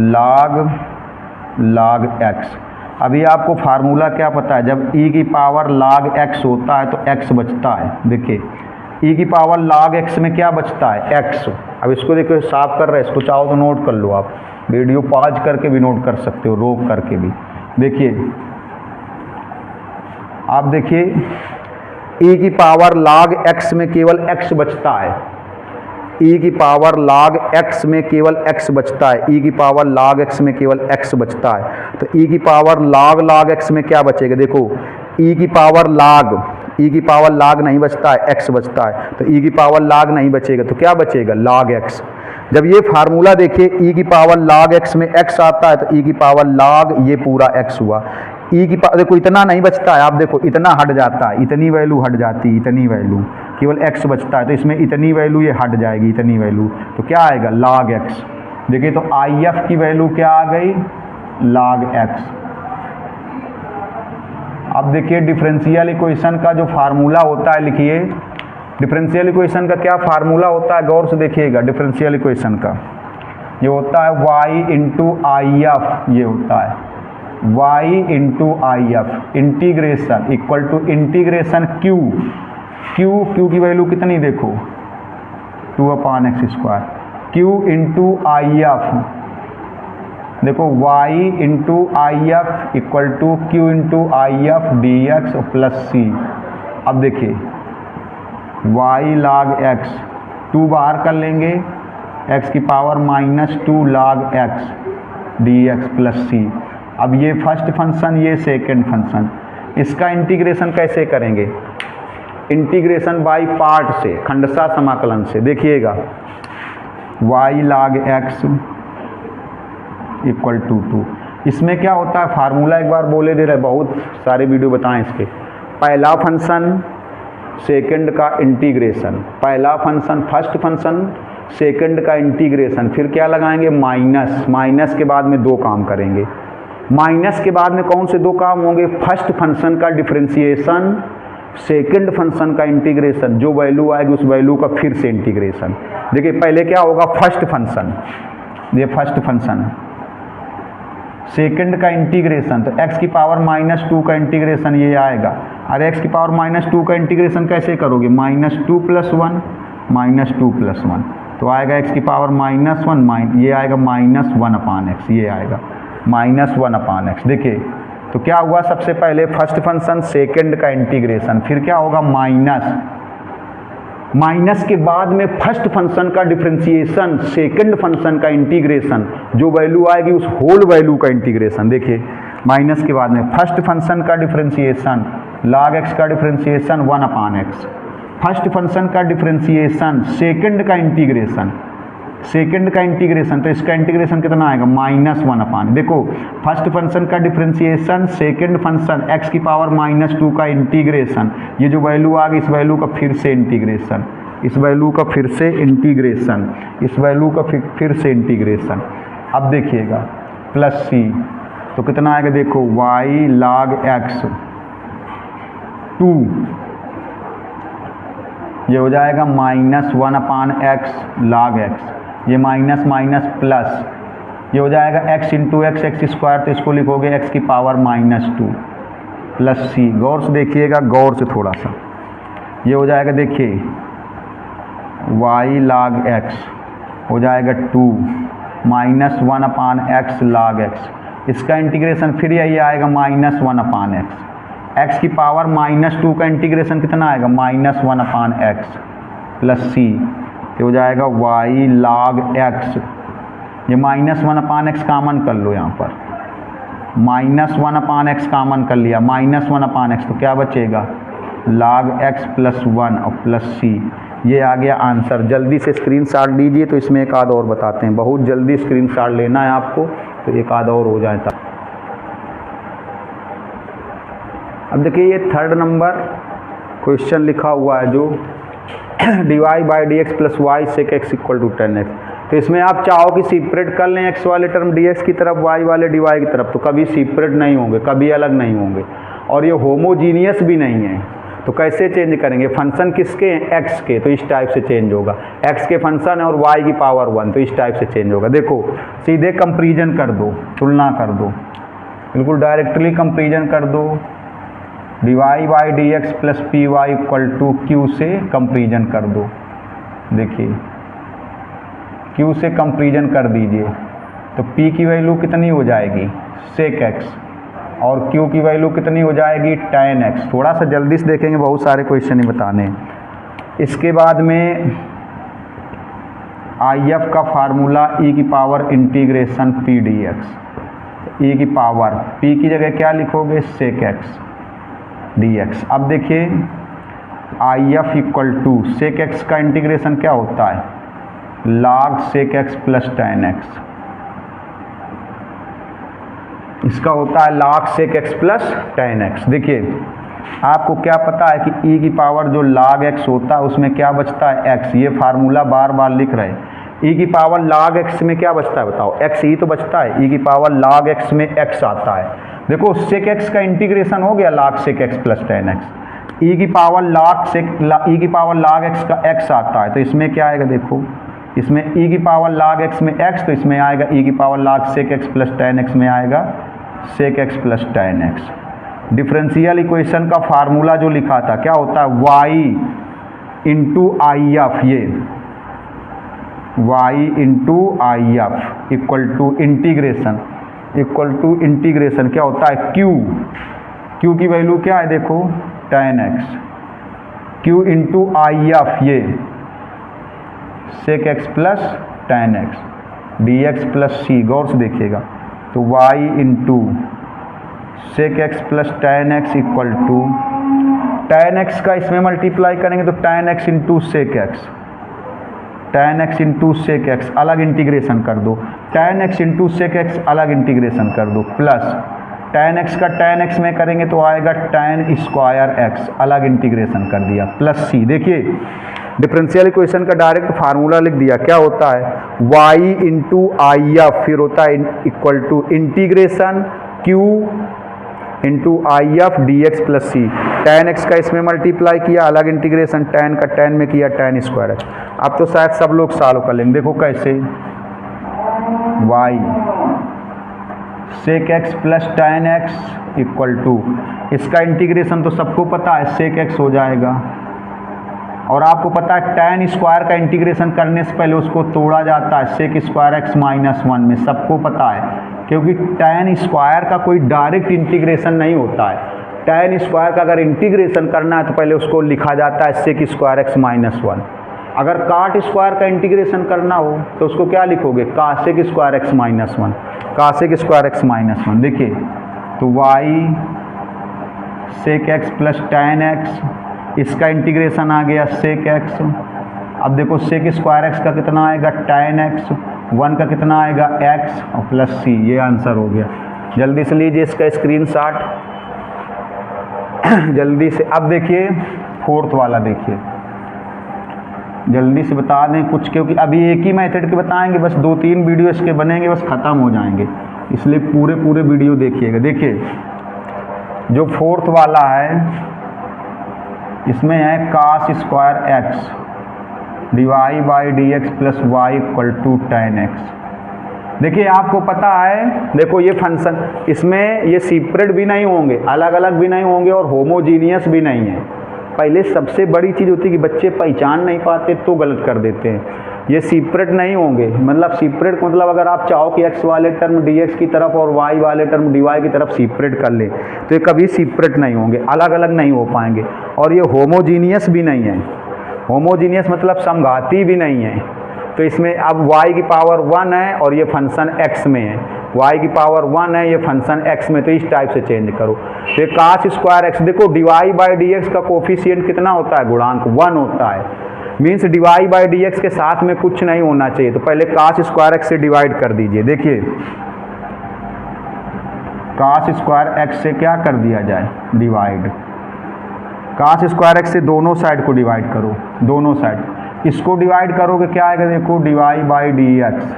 log x। अभी आपको फार्मूला क्या पता है, जब e की पावर log x होता है तो x बचता है। देखिए e की पावर log x में क्या बचता है, x। अब इसको देखो साफ कर रहे हैं, इसको चाहो तो नोट कर लो, आप वीडियो पॉज करके भी नोट कर सकते हो, रोक करके भी। देखिए आप देखिए e की पावर log x में केवल x बचता है, e की पावर log x में केवल x बचता है, e की पावर log x में केवल x बचता है। तो e की पावर log x में क्या बचेगा, देखो e की पावर log नहीं बचता है, x बचता है। तो e की पावर log नहीं बचेगा तो क्या बचेगा, log x। जब ये फार्मूला देखिए e की पावर log x में x आता है तो e की पावर log ये पूरा x हुआ। e की पावर देखो इतना नहीं बचता है, आप देखो इतना हट जाता है, इतनी वैल्यू हट जाती है, इतनी वैल्यू केवल x बचता है, तो इसमें इतनी वैल्यू ये हट जाएगी, इतनी वैल्यू, तो क्या आएगा log x। देखिए तो IF की वैल्यू क्या आ गई, log x। अब देखिए डिफरेंशियल इक्वेशन का जो फार्मूला होता है, लिखिए डिफरेंशियल इक्वेशन का क्या फार्मूला होता है, गौर से देखिएगा। डिफरेंशियल इक्वेशन का ये होता है y इंटू IF, ये होता है y into IF integration equal to integration q की वैल्यू कितनी देखो 2/x², q इंटू IF देखो y into IF equal to q into IF dx plus c। अब देखिए y log x 2 बाहर कर लेंगे, x की power -2 log x dx plus c। अब ये फर्स्ट फंक्शन, ये सेकंड फंक्शन, इसका इंटीग्रेशन कैसे करेंगे, इंटीग्रेशन बाय पार्ट से, खंडशः समाकलन से। देखिएगा y log x equal to 2, इसमें क्या होता है फार्मूला एक बार बोले दे रहे, बहुत सारे वीडियो बताएं इसके। पहला फंक्शन सेकंड का इंटीग्रेशन, पहला फंक्शन फर्स्ट फंक्शन सेकंड का इंटीग्रेशन, फिर क्या लगाएंगे माइनस के बाद में 2 काम करेंगे। माइनस के बाद में कौन से 2 काम होंगे, फर्स्ट फंक्शन का डिफरेंशिएशन, सेकंड फंक्शन का इंटीग्रेशन, जो वैल्यू आएगी उस वैल्यू का फिर से इंटीग्रेशन। देखिए पहले क्या होगा, फर्स्ट फंक्शन, ये फर्स्ट फंक्शन, सेकंड का इंटीग्रेशन, तो x की पावर -2 का इंटीग्रेशन ये आएगा। अरे x की पावर -2 का इंटीग्रेशन कैसे करोगे, -2 + 1 -2 + 1, तो आएगा x की पावर -1 ये आएगा -1/x, ये आएगा -1/x। देखिए तो क्या हुआ, सबसे पहले फर्स्ट फंक्शन सेकंड का इंटीग्रेशन, फिर क्या होगा माइनस के बाद में फर्स्ट फंक्शन का डिफरेंशिएशन, सेकंड फंक्शन का इंटीग्रेशन, जो वैल्यू आएगी उस होल वैल्यू का इंटीग्रेशन। देखिए माइनस के बाद में फर्स्ट फंक्शन का डिफरेंशिएशन, log x का डिफरेंशिएशन 1/x, फर्स्ट फंक्शन का डिफरेंशिएशन, सेकंड का इंटीग्रेशन, तो इसका इंटीग्रेशन कितना आएगा -1/। देखो फर्स्ट फंक्शन का डिफरेंशिएशन, सेकंड फंक्शन x की पावर -2 का इंटीग्रेशन, ये जो वैल्यू आ गई इस वैल्यू का फिर से इंटीग्रेशन, इस वैल्यू का फिर से इंटीग्रेशन, इस वैल्यू का फिर से इंटीग्रेशन। अब देखिएगा प्लस c, तो कितना आएगा देखो y log x 2, ये हो जाएगा -1/x log x, ये माइनस प्लस, ये हो जाएगा x इंटू x² तो इसको लिखोगे x की पावर -2 प्लस c। गौर से देखिएगा, गौर से थोड़ा सा, ये हो जाएगा देखिए y log x हो जाएगा 2 -1/x log x, इसका इंटीग्रेशन फिर यही आएगा -1/x, x की पावर -2 का इंटीग्रेशन कितना आएगा -1/x प्लस c, ये हो जाएगा y log x, ये -1/x कामन कर लो, यहाँ पर -1/x कामन कर लिया, -1/x, तो क्या बचेगा log x + 1 और प्लस c, ये आ गया आंसर। जल्दी से स्क्रीनशॉट लीजिए, तो इसमें एक आध और बताते हैं, बहुत जल्दी स्क्रीनशॉट लेना है आपको, तो एक आध और हो जाए तब। अब देखिए ये 3rd नंबर क्वेश्चन लिखा हुआ है, जो dy/dx + y sec x = 10x, तो इसमें आप चाहो कि सेपरेट कर लें x वाले टर्म dx की तरफ, y वाले dy की तरफ, तो कभी सेपरेट नहीं होंगे, कभी अलग नहीं होंगे, और ये होमोजीनियस भी नहीं है। तो कैसे चेंज करेंगे, फंक्शन किसके हैं, x के, तो इस टाइप से चेंज होगा, x के फंक्शन है और y की पावर 1, तो इस टाइप से चेंज होगा। देखो सीधे कंपैरिजन कर दो, तुलना कर दो, बिल्कुल डायरेक्टली कंपेरिजन कर दो, dy by D X plus P Y equal to Q से कंपेरिजन कर दो। देखिए q से कंपेरिजन कर दीजिए तो p की वैल्यू कितनी हो जाएगी sec x और q की वैल्यू कितनी हो जाएगी tan x। थोड़ा सा जल्दी से देखेंगे, बहुत सारे क्वेश्चन ही बताने। इसके बाद में IF का फार्मूला e की power integration p dx, e की पावर p की जगह क्या लिखोगे sec x dx। अब देखिए IF equal to sec x का इंटीग्रेशन क्या होता है log sec x plus tan x, इसका होता है log sec x plus tan x। देखिए आपको क्या पता है कि e की पावर जो log x होता है उसमें क्या बचता है x, ये फार्मूला बार बार लिख रहे हैं। e की पावर log x में क्या बचता है बताओ, x ही तो बचता है, e की पावर log x में x आता है। देखो sec x का इंटीग्रेशन हो गया log sec x plus tan x, e की पावर log x का x आता है तो इसमें क्या आएगा, देखो इसमें e की पावर log x में x तो इसमें आएगा e की power log sec x plus tan x में आएगा sec x plus tan x। Differential equation का फार्मूला जो लिखा था क्या होता है y इंटू आई एफ, ये y into I F equal to integration क्या होता है q की वैल्यू क्या है देखो tan x, q into I F ये sec x plus tan x dx plus c, गौर से देखिएगा तो y into sec x plus tan x equal to tan x का इसमें मल्टीप्लाई करेंगे तो tan x into sec x, tan x into sec x अलग इंटीग्रेशन कर दो, tan x into sec x अलग इंटीग्रेशन कर दो, प्लस tan x का tan x में करेंगे तो आएगा tan स्क्वायर x अलग इंटीग्रेशन कर दिया, प्लस c। देखिए डिफरेंशियल इक्वेशन का डायरेक्ट फार्मूला लिख दिया, क्या होता है y इंटू आई एफ फिर होता है equal to integration q into I F D X plus C, tan x का इसमें मल्टीप्लाई किया अलग इंटीग्रेशन tan का tan में किया tan स्क्वायर x। अब तो शायद सब लोग सॉल्व कर लेंगे, देखो कैसे y sec x plus tan x equal to इसका इंटीग्रेशन तो सबको पता है sec x हो जाएगा, और आपको पता है tan स्क्वायर का इंटीग्रेशन करने से पहले उसको तोड़ा जाता है sec स्क्वायर x माइनस 1 में, सबको पता है क्योंकि tan स्क्वायर का कोई डायरेक्ट इंटीग्रेशन नहीं होता है। tan स्क्वायर का अगर इंटीग्रेशन करना है तो पहले उसको लिखा जाता है sec स्क्वायर x माइनस 1। अगर cot स्क्वायर का इंटीग्रेशन करना हो तो उसको क्या लिखोगे cosec square x minus 1, cosec square x minus 1। देखिए तो y sec x plus tan x, इसका इंटीग्रेशन आ गया sec x। अब देखो sec स्क्वायर x का कितना आएगा tan x, 1 का कितना आएगा x और प्लस c, ये आंसर हो गया। जल्दी से लीजिए इसका स्क्रीनशॉट जल्दी से। अब देखिए फोर्थ वाला, देखिए जल्दी से बता दें कुछ, क्योंकि अभी एक ही मेथड के बताएंगे, बस 2-3 वीडियो इसके बनेंगे बस ख़त्म हो जाएंगे, इसलिए पूरे वीडियो देखिएगा। देखिए जो फोर्थ वाला है इसमें है cos square x dy by D X plus Y equal to tan x। देखिए आपको पता है, देखो ये फंक्शन इसमें ये सेपरेट भी नहीं होंगे, अलग अलग भी नहीं होंगे और होमोजीनियस भी नहीं है। पहले सबसे बड़ी चीज़ होती है कि बच्चे पहचान नहीं पाते तो गलत कर देते हैं। ये सेपरेट नहीं होंगे, मतलब सेपरेट मतलब अगर आप चाहो कि x वाले टर्म dx की तरफ और y वाले टर्म dy की तरफ सेपरेट कर ले तो ये कभी सेपरेट नहीं होंगे, अलग अलग नहीं हो पाएंगे। और ये होमोजीनियस भी नहीं है, होमोजीनियस मतलब समघाती भी नहीं है। तो इसमें अब y की पावर 1 है और ये फंक्शन x में है, y की पावर 1 है ये फंक्शन x में, तो इस टाइप से चेंज करो। तो ये cos स्क्वायर x, देखो dy बाई डी एक्स का कोफिशिएंट कितना होता है, गुणांक 1 होता है, means dy by D x के साथ में कुछ नहीं होना चाहिए। तो पहले cos स्क्वायर x से डिवाइड कर दीजिए। देखिए cos स्क्वायर x से क्या कर दिया जाए, डिवाइड। cos स्क्वायर x से दोनों साइड को डिवाइड करो, दोनों साइड इसको डिवाइड करोगे क्या आएगा, देखो dy बाई डी एक्स,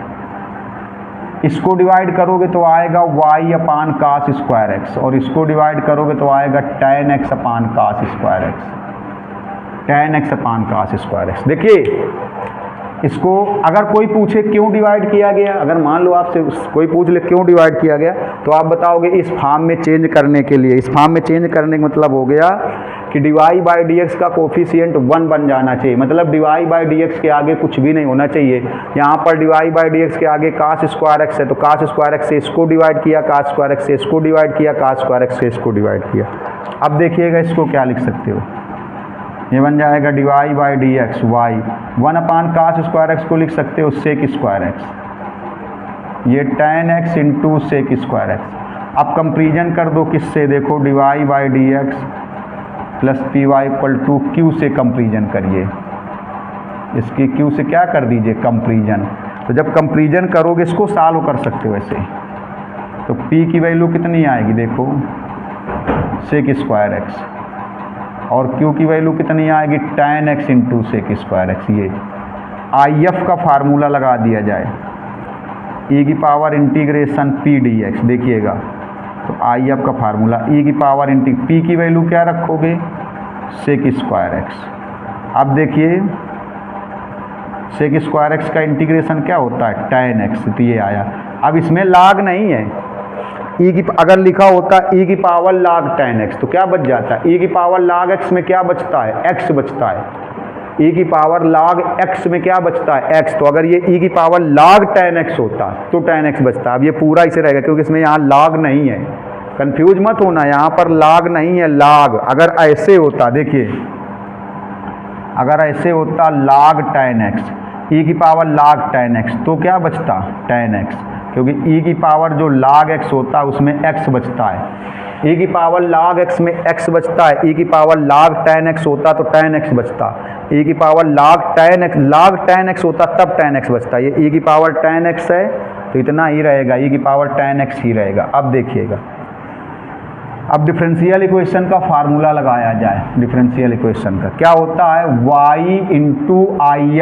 इसको डिवाइड करोगे तो आएगा y अपान cos स्क्वायर x, और इसको डिवाइड करोगे तो आएगा tan x अपान cos square x, tan x अपान cos स्क्वायर x। देखिए इसको अगर कोई पूछे क्यों डिवाइड किया गया, अगर मान लो आपसे कोई पूछ ले क्यों डिवाइड किया गया, तो आप बताओगे इस फॉर्म में चेंज करने के लिए। इस फॉर्म में चेंज करने का मतलब हो गया कि dy बाई डी एक्स का कोफिशिएंट 1 बन जाना चाहिए, मतलब dy बाई डी एक्स के आगे कुछ भी नहीं होना चाहिए। यहाँ पर dy बाई डी एक्स के आगे कास स्क्वायर एक्स है, तो कास स्क्वायर एक्स से इसको डिवाइड किया, कास स्क्वायर एक्स से इसको डिवाइड किया, कास स्क्वायर एक्स से इसको डिवाइड किया। अब देखिएगा इसको क्या लिख सकते हो, ये बन जाएगा dy by D X Y 1 cos square X को लिख सकते हो सेक स्क्वायर एक्स, ये tan x into sec square X. अब कंपेरिजन कर दो किससे, देखो dy by D X plus P Y equal to Q से कंपेरिजन करिए, इसकी क्यू से क्या कर दीजिए कंपेरिजन। तो जब कंपेरिजन करोगे इसको सॉल्व कर सकते हो ऐसे, तो p की वैल्यू कितनी आएगी, देखो सेक स्क्वायर एक्स, और q की वैल्यू कितनी आएगी tan x into sec square X. ये IF का फार्मूला लगा दिया जाए, e की power integration p D X, देखिएगा तो IF का फार्मूला e की पावर p की वैल्यू क्या रखोगे सेक स्क्वायर एक्स। अब देखिए सेक स्क्वायर एक्स का इंटीग्रेशन क्या होता है tan x, तो ये आया। अब इसमें log नहीं है, e की अगर लिखा होता e की पावर log tan x तो क्या बच जाता है, e की पावर log x में क्या बचता है x बचता है, e की पावर log x में क्या बचता है x, तो अगर ये e की पावर log tan x होता तो tan x बचता। अब ये पूरा इसे रहेगा क्योंकि इसमें यहाँ log नहीं है, कंफ्यूज मत होना, यहाँ पर log नहीं है log। अगर ऐसे होता, देखिए अगर ऐसे होता log tan x, e की पावर log tan x तो क्या बचता tan x, क्योंकि e की पावर जो log x होता है उसमें x बचता है, e की पावर log x में x बचता है, e की पावर log tan x होता तो tan x बचता, e की पावर log tan x होता तब tan x बचता। ये e की पावर tan x है तो इतना ही रहेगा, e की पावर tan x ही रहेगा। अब देखिएगा, अब डिफरेंशियल इक्वेशन का फार्मूला लगाया जाए। डिफरेंशियल इक्वेशन का क्या होता है y इंटू आई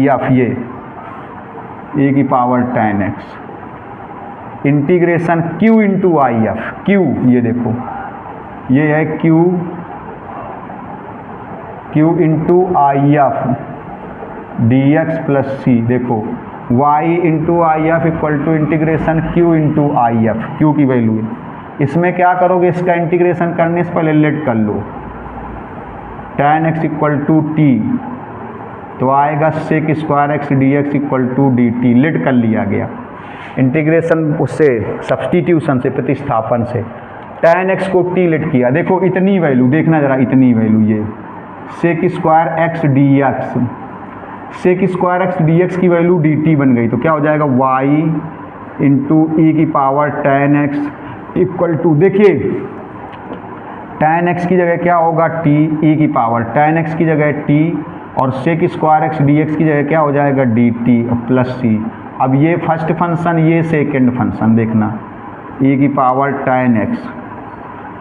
एफ, ये e की power tan x integration q into I F, q ये देखो ये है q into I F D X plus C, देखो y into I F equal to integration q into I F, q की वैल्यू है। इसमें क्या करोगे, इसका इंटीग्रेशन करने से पहले लेट कर लो, tan x equal to T तो आएगा sec square X D X equal to D T, let कर लिया गया इंटीग्रेशन उससे सब्सटीट्यूशन से प्रतिस्थापन से, tan x को t लेट किया, देखो इतनी वैल्यू देखना जरा, इतनी वैल्यू ये sec square X D X, sec square X D X की वैल्यू डी टी बन गई, तो क्या हो जाएगा y इंटू ई की power tan x equal to, देखिए tan x की जगह क्या होगा t, e की पावर tan x की जगह t और sec square X D X की जगह क्या हो जाएगा डी टी प्लस सी। अब ये फर्स्ट फंक्शन ये सेकेंड फंक्शन, देखना e की power tan x,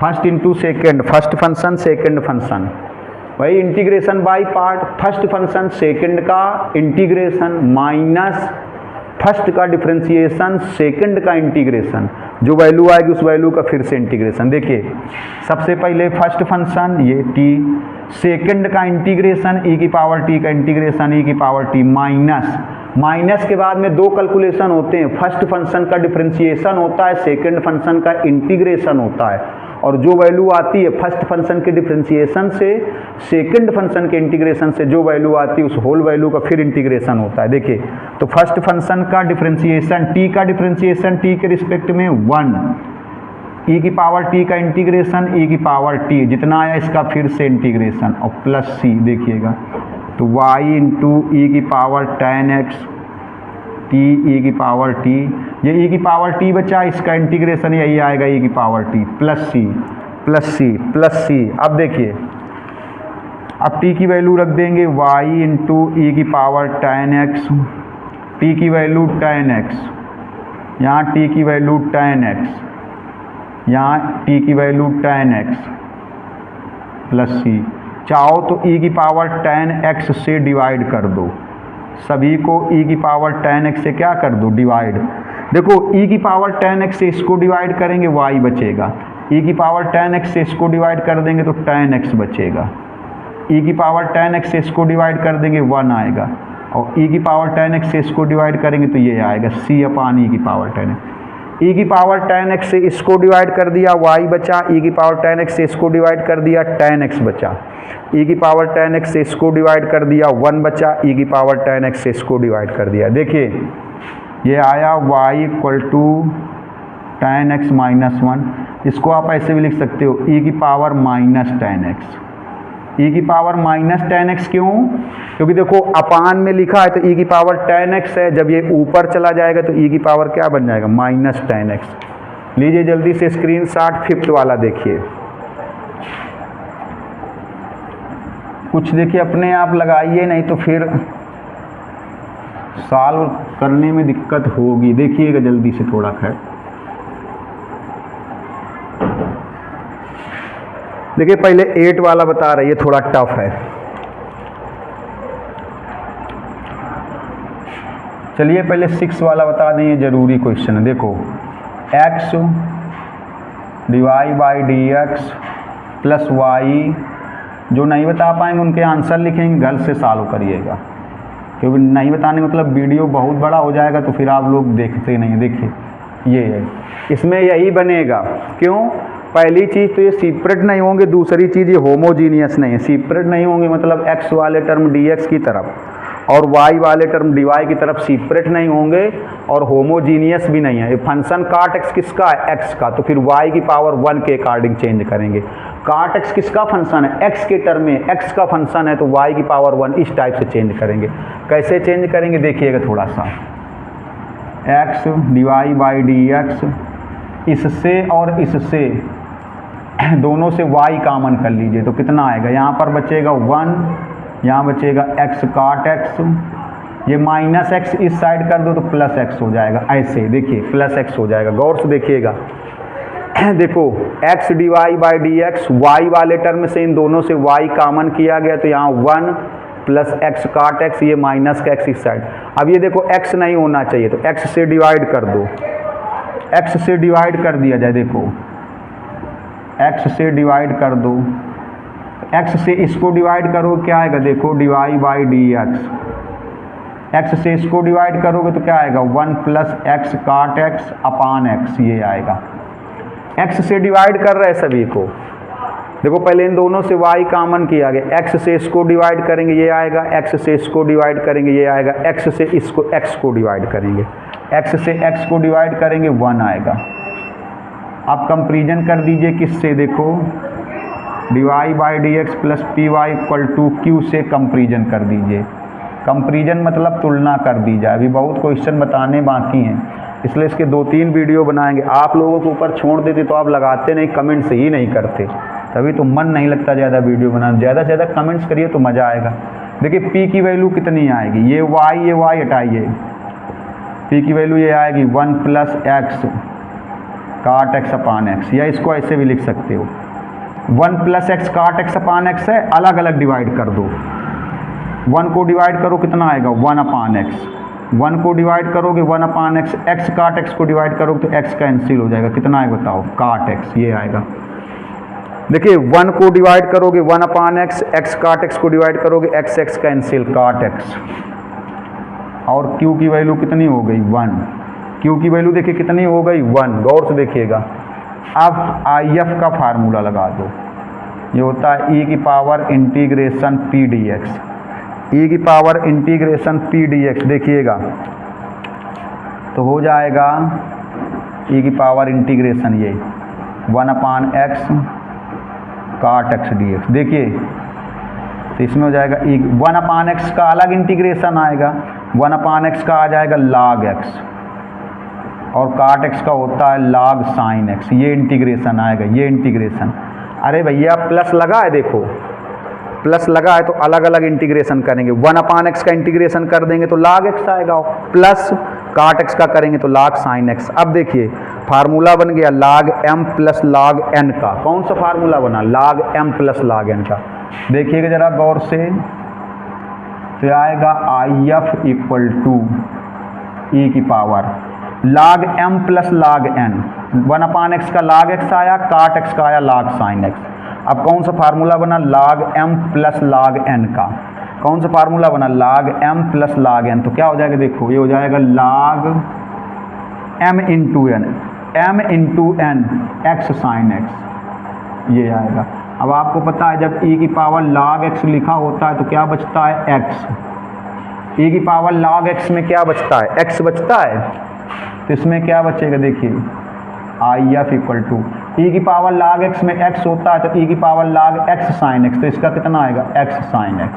first into second, first function second function, वही integration by part, first function second का इंटीग्रेशन माइनस फर्स्ट का डिफरेंशिएशन सेकंड का इंटीग्रेशन, जो वैल्यू आएगी उस वैल्यू का फिर से इंटीग्रेशन। देखिए सबसे पहले फर्स्ट फंक्शन ये t, सेकंड का इंटीग्रेशन e की पावर t का इंटीग्रेशन e की पावर t माइनस के बाद में दो कैलकुलेशन होते हैं, फर्स्ट फंक्शन का डिफरेंशिएशन होता है, सेकंड फंक्शन का इंटीग्रेशन होता है, और जो वैल्यू आती है फर्स्ट फंक्शन के डिफरेंशिएशन से सेकंड फंक्शन के इंटीग्रेशन से जो वैल्यू आती है उस होल वैल्यू का फिर इंटीग्रेशन होता है। देखिए तो फर्स्ट फंक्शन का डिफरेंशिएशन t का डिफरेंशिएशन t के रिस्पेक्ट में 1, e की पावर t का इंटीग्रेशन e की पावर t जितना आया इसका फिर से इंटीग्रेशन और प्लस c, देखिएगा तो y इंटू ई की power tan x t e की पावर t, ये e की पावर t बचा, इसका इंटीग्रेशन यही आएगा e की power t plus C plus C plus C. अब देखिए अब t की वैल्यू रख देंगे y इंटू ई की पावर tan x, t की वैल्यू tan x, यहाँ t की वैल्यू tan x, यहाँ t की वैल्यू tan x प्लस सी। चाहो तो e की पावर tan x से डिवाइड कर दो, सभी को e की पावर tan x से क्या कर दो डिवाइड। देखो e की पावर tan x से इसको डिवाइड करेंगे y बचेगा, e की पावर tan x से इसको डिवाइड कर देंगे तो tan x बचेगा, e की पावर 10x से इसको डिवाइड कर देंगे 1 आएगा, और e की पावर 10x से इसको डिवाइड करेंगे तो ये आएगा c अपान e की पावर 10x। e की पावर 10x से इसको डिवाइड कर दिया y बचा, e की पावर 10x से इसको डिवाइड कर दिया 10x बचा, e की पावर 10x से इसको डिवाइड कर दिया 1 बचा, e की पावर 10x से इसको डिवाइड कर दिया। देखिए ये आया y equal to 10x minus 1। इसको आप ऐसे भी लिख सकते हो e की पावर माइनस 10x। e की पावर माइनस 10x क्यों? क्योंकि देखो अपान में लिखा है तो e की पावर 10x है, जब ये ऊपर चला जाएगा तो e की पावर क्या बन जाएगा? Minus 10x। लीजिए जल्दी से स्क्रीनशॉट 5th वाला देखिए, कुछ देखिए अपने आप लगाइए, नहीं तो फिर सॉल्व करने में दिक्कत होगी। देखिएगा जल्दी से थोड़ा। खैर देखिए पहले 8 वाला बता रही है, थोड़ा टफ है। चलिए पहले 6 वाला बता दें, ये जरूरी क्वेश्चन है। देखो x divide by D X plus Y, जो नहीं बता पाएंगे उनके आंसर लिखेंगे, घर से सॉल्व करिएगा, क्योंकि नहीं बताने मतलब वीडियो बहुत बड़ा हो जाएगा तो फिर आप लोग देखते नहीं। देखिए ये है, इसमें यही बनेगा। क्यों? पहली चीज़ तो ये सेपरेट नहीं होंगे, दूसरी चीज़ ये होमोजीनियस नहीं है। सेपरेट नहीं होंगे मतलब x वाले टर्म dx की तरफ और y वाले टर्म dy की तरफ सेपरेट नहीं होंगे, और होमोजीनियस भी नहीं है। ये फंक्शन काट x किसका है? x का, तो फिर y की पावर 1 के अकॉर्डिंग चेंज करेंगे। काट x किसका फंक्शन है? x के टर्म में x का फंक्शन है तो y की पावर 1 इस टाइप से चेंज करेंगे। कैसे चेंज करेंगे देखिएगा थोड़ा सा। x divide by D x, इससे और इससे दोनों से y कॉमन कर लीजिए तो कितना आएगा? यहाँ पर बचेगा 1, यहाँ बचेगा x काट x, ये माइनस x इस साइड कर दो तो प्लस x हो जाएगा। ऐसे देखिए प्लस x हो जाएगा, गौर से देखिएगा। देखो x divide by D x, y वाले टर्म से इन दोनों से y कॉमन किया गया तो यहाँ 1 प्लस x काट x, ये माइनस का x इस साइड। अब ये देखो x नहीं होना चाहिए तो x से डिवाइड कर दो, x से डिवाइड कर दिया जाए। देखो x से डिवाइड कर दो, x से इसको डिवाइड करो क्या आएगा? देखो divide by D x, x से इसको डिवाइड करोगे तो क्या आएगा? 1 प्लस x काट x अपान x, ये आएगा। x से डिवाइड कर रहे हैं सभी को। देखो पहले इन दोनों से y कॉमन किया गया, x से इसको डिवाइड करेंगे ये आएगा, x से इसको डिवाइड करेंगे ये आएगा, x से इसको x को डिवाइड करेंगे, x से x को डिवाइड करेंगे 1 आएगा। आप कंपैरिजन कर दीजिए किससे? देखो divide by D X plus P Y equal to Q से कंपैरिजन कर दीजिए। कंपैरिजन मतलब तुलना कर दी जाए। अभी बहुत क्वेश्चन बताने बाकी हैं, इसलिए इसके 2-3 वीडियो बनाएंगे। आप लोगों के ऊपर छोड़ देते तो आप लगाते नहीं, कमेंट्स ही नहीं करते, तभी तो मन नहीं लगता ज़्यादा वीडियो बनाना। ज़्यादा से ज़्यादा कमेंट्स करिए तो मज़ा आएगा। देखिए p की वैल्यू कितनी आएगी? ये y हटाइए, p की वैल्यू ये आएगी 1 प्लस एक्स काट x अपान x, या इसको ऐसे भी लिख सकते हो 1 प्लस एक्स काट x अपान x है, अलग अलग डिवाइड कर दो। 1 को डिवाइड करो कितना आएगा? 1 अपान x। 1 को डिवाइड करोगे 1 अपान x, x काट x को डिवाइड करोगे तो x कैंसिल हो जाएगा। कितना आएगा बताओ? काट x, ये आएगा। देखिए 1 को डिवाइड करोगे 1 अपान x, x काट x को डिवाइड करोगे x x कैंसिल काट x, और q की वैल्यू कितनी हो गई? 1। q की वैल्यू देखिए कितनी हो गई? 1। गौर से देखिएगा। अब IF का फार्मूला लगा दो, ये होता है e की power integration p dx, e की पावर इंटीग्रेशन p dx। देखिएगा तो हो जाएगा e की पावर इंटीग्रेशन ये 1 अपान x काट x dx। देखिए तो इसमें हो जाएगा 1 अपान x का अलग इंटीग्रेशन आएगा, 1 अपान x का आ जाएगा log x, और काट x का होता है log sin x। ये इंटीग्रेशन आएगा, ये इंटीग्रेशन। अरे भैया प्लस लगा है, देखो प्लस लगा है तो अलग अलग इंटीग्रेशन करेंगे। 1 अपान x का इंटीग्रेशन कर देंगे तो log x आएगा, प्लस काट x का करेंगे तो log sin x। अब देखिए फार्मूला बन गया log m plus log n का। कौन सा फार्मूला बना? log m plus log n का। देखिएगा ज़रा गौर से, तो आएगा IF इक्वल टू e की power log m plus log n। 1 अपान x का log x आया, काट x का आया log sin x। अब कौन सा फार्मूला बना, log m plus log n का कौन सा फार्मूला बना, log m plus log n। तो क्या हो जाएगा, देखो ये हो जाएगा log m into n x sine x, ये आएगा। अब आपको पता है जब e की पावर log x लिखा होता है तो क्या बचता है, x। e की पावर log x में क्या बचता है, x बचता है। तो इसमें क्या बचेगा, देखिए IF इक्वल टू e की पावर log x में x होता है तो e की power log x sine x, तो इसका कितना आएगा, x साइन x।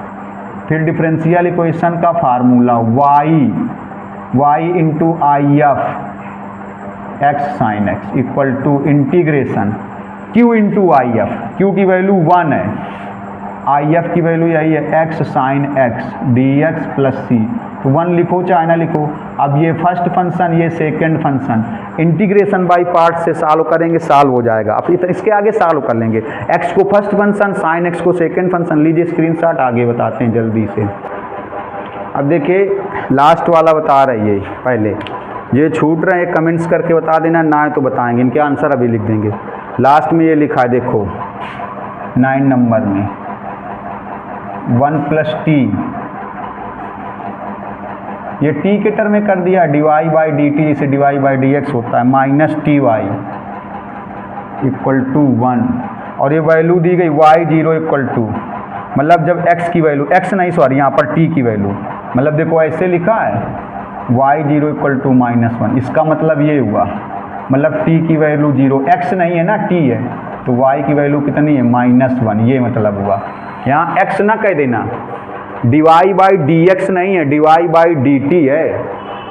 फिर डिफरेंशियल इक्वेशन का formula y into IF x sine x equal to integration q into IF, q की वैल्यू 1 है, IF की वैल्यू यही है x sine x dx plus c। तो 1 लिखो चाहे ना लिखो। अब ये फर्स्ट फंक्शन, ये second function, integration by part से सॉल्व करेंगे, सॉल्व हो जाएगा। अब इसके आगे सॉल्व कर लेंगे, x को फर्स्ट फंक्शन, साइन x को सेकंड फंक्शन। लीजिए स्क्रीनशॉट आगे बताते हैं जल्दी से। अब देखिए लास्ट वाला बता रही है, पहले ये छूट रहे हैं कमेंट्स करके बता देना, ना है तो बताएंगे, इनके आंसर अभी लिख देंगे। लास्ट में ये लिखा है देखो 9 नंबर में 1 प्लस टी, ये टी के टर्म में कर दिया, डिवाई बाई डी टी, जिसे डिवाई बाई डी एक्स होता है, minus T Y equal to 1, और ये वैल्यू दी गई y0 इक्वल टू, मतलब जब x की वैल्यू, x नहीं सॉरी यहाँ पर t की वैल्यू, मतलब देखो ऐसे लिखा है y0 इक्वल टू -1, इसका मतलब ये हुआ, मतलब t की वैल्यू 0, x नहीं है ना, t है, तो y की वैल्यू कितनी है, -1, ये मतलब हुआ। यहाँ x ना कह देना, डिवाई बाई डी एक्स नहीं है, डिवाई बाई डी टी है,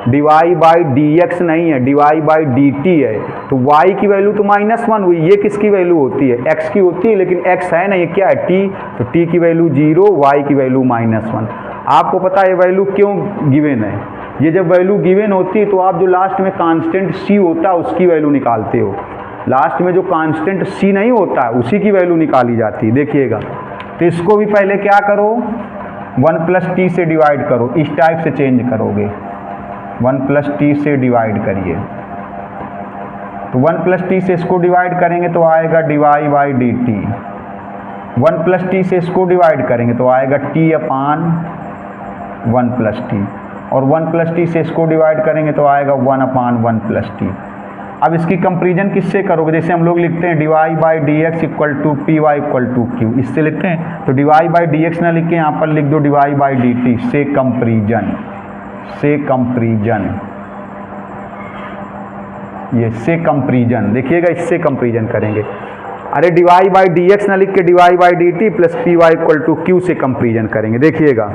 डिवाई बाई डी एक्स नहीं है, डिवाई बाई डी टी है, तो y की वैल्यू तो -1 हुई। ये किसकी वैल्यू होती है, x की होती है, लेकिन x है ना, ये क्या है t, तो t की वैल्यू 0, y की वैल्यू -1। आपको पता है ये वैल्यू क्यों गिवन है, ये जब वैल्यू गिवन होती है तो आप जो लास्ट में कांस्टेंट c होता है उसकी वैल्यू निकालते हो, लास्ट में जो कांस्टेंट c नहीं होता है उसी की वैल्यू निकाली जाती है, देखिएगा। तो इसको भी पहले क्या करो, 1 प्लस टी से डिवाइड करो, इस टाइप से चेंज करोगे, 1 प्लस टी से डिवाइड करिए, तो 1 प्लस टी से इसको डिवाइड करेंगे तो आएगा D Y by D T, 1 plus T से इसको डिवाइड करेंगे तो आएगा टी अपान 1 प्लस टी, और 1 प्लस टी से इसको डिवाइड करेंगे तो आएगा 1 अपान 1 प्लस टी। अब इसकी कंपेरिजन किससे करोगे, जैसे हम लोग लिखते हैं D Y by D X equal to P Y equal to Q, इससे लिखते हैं, तो डिवाई बाई डी एक्स ना लिख के यहाँ पर लिख दो डिवाई बाई डी टी, से कंपेरिजन, से कंपेरिजन, ये से कंपेरिजन, देखिएगा इससे कंपेरिजन करेंगे। अरे डिवाई बाई डी एक्स ना लिख के D Y by D T plus P Y equal to Q से कंपेरिजन करेंगे। देखिएगा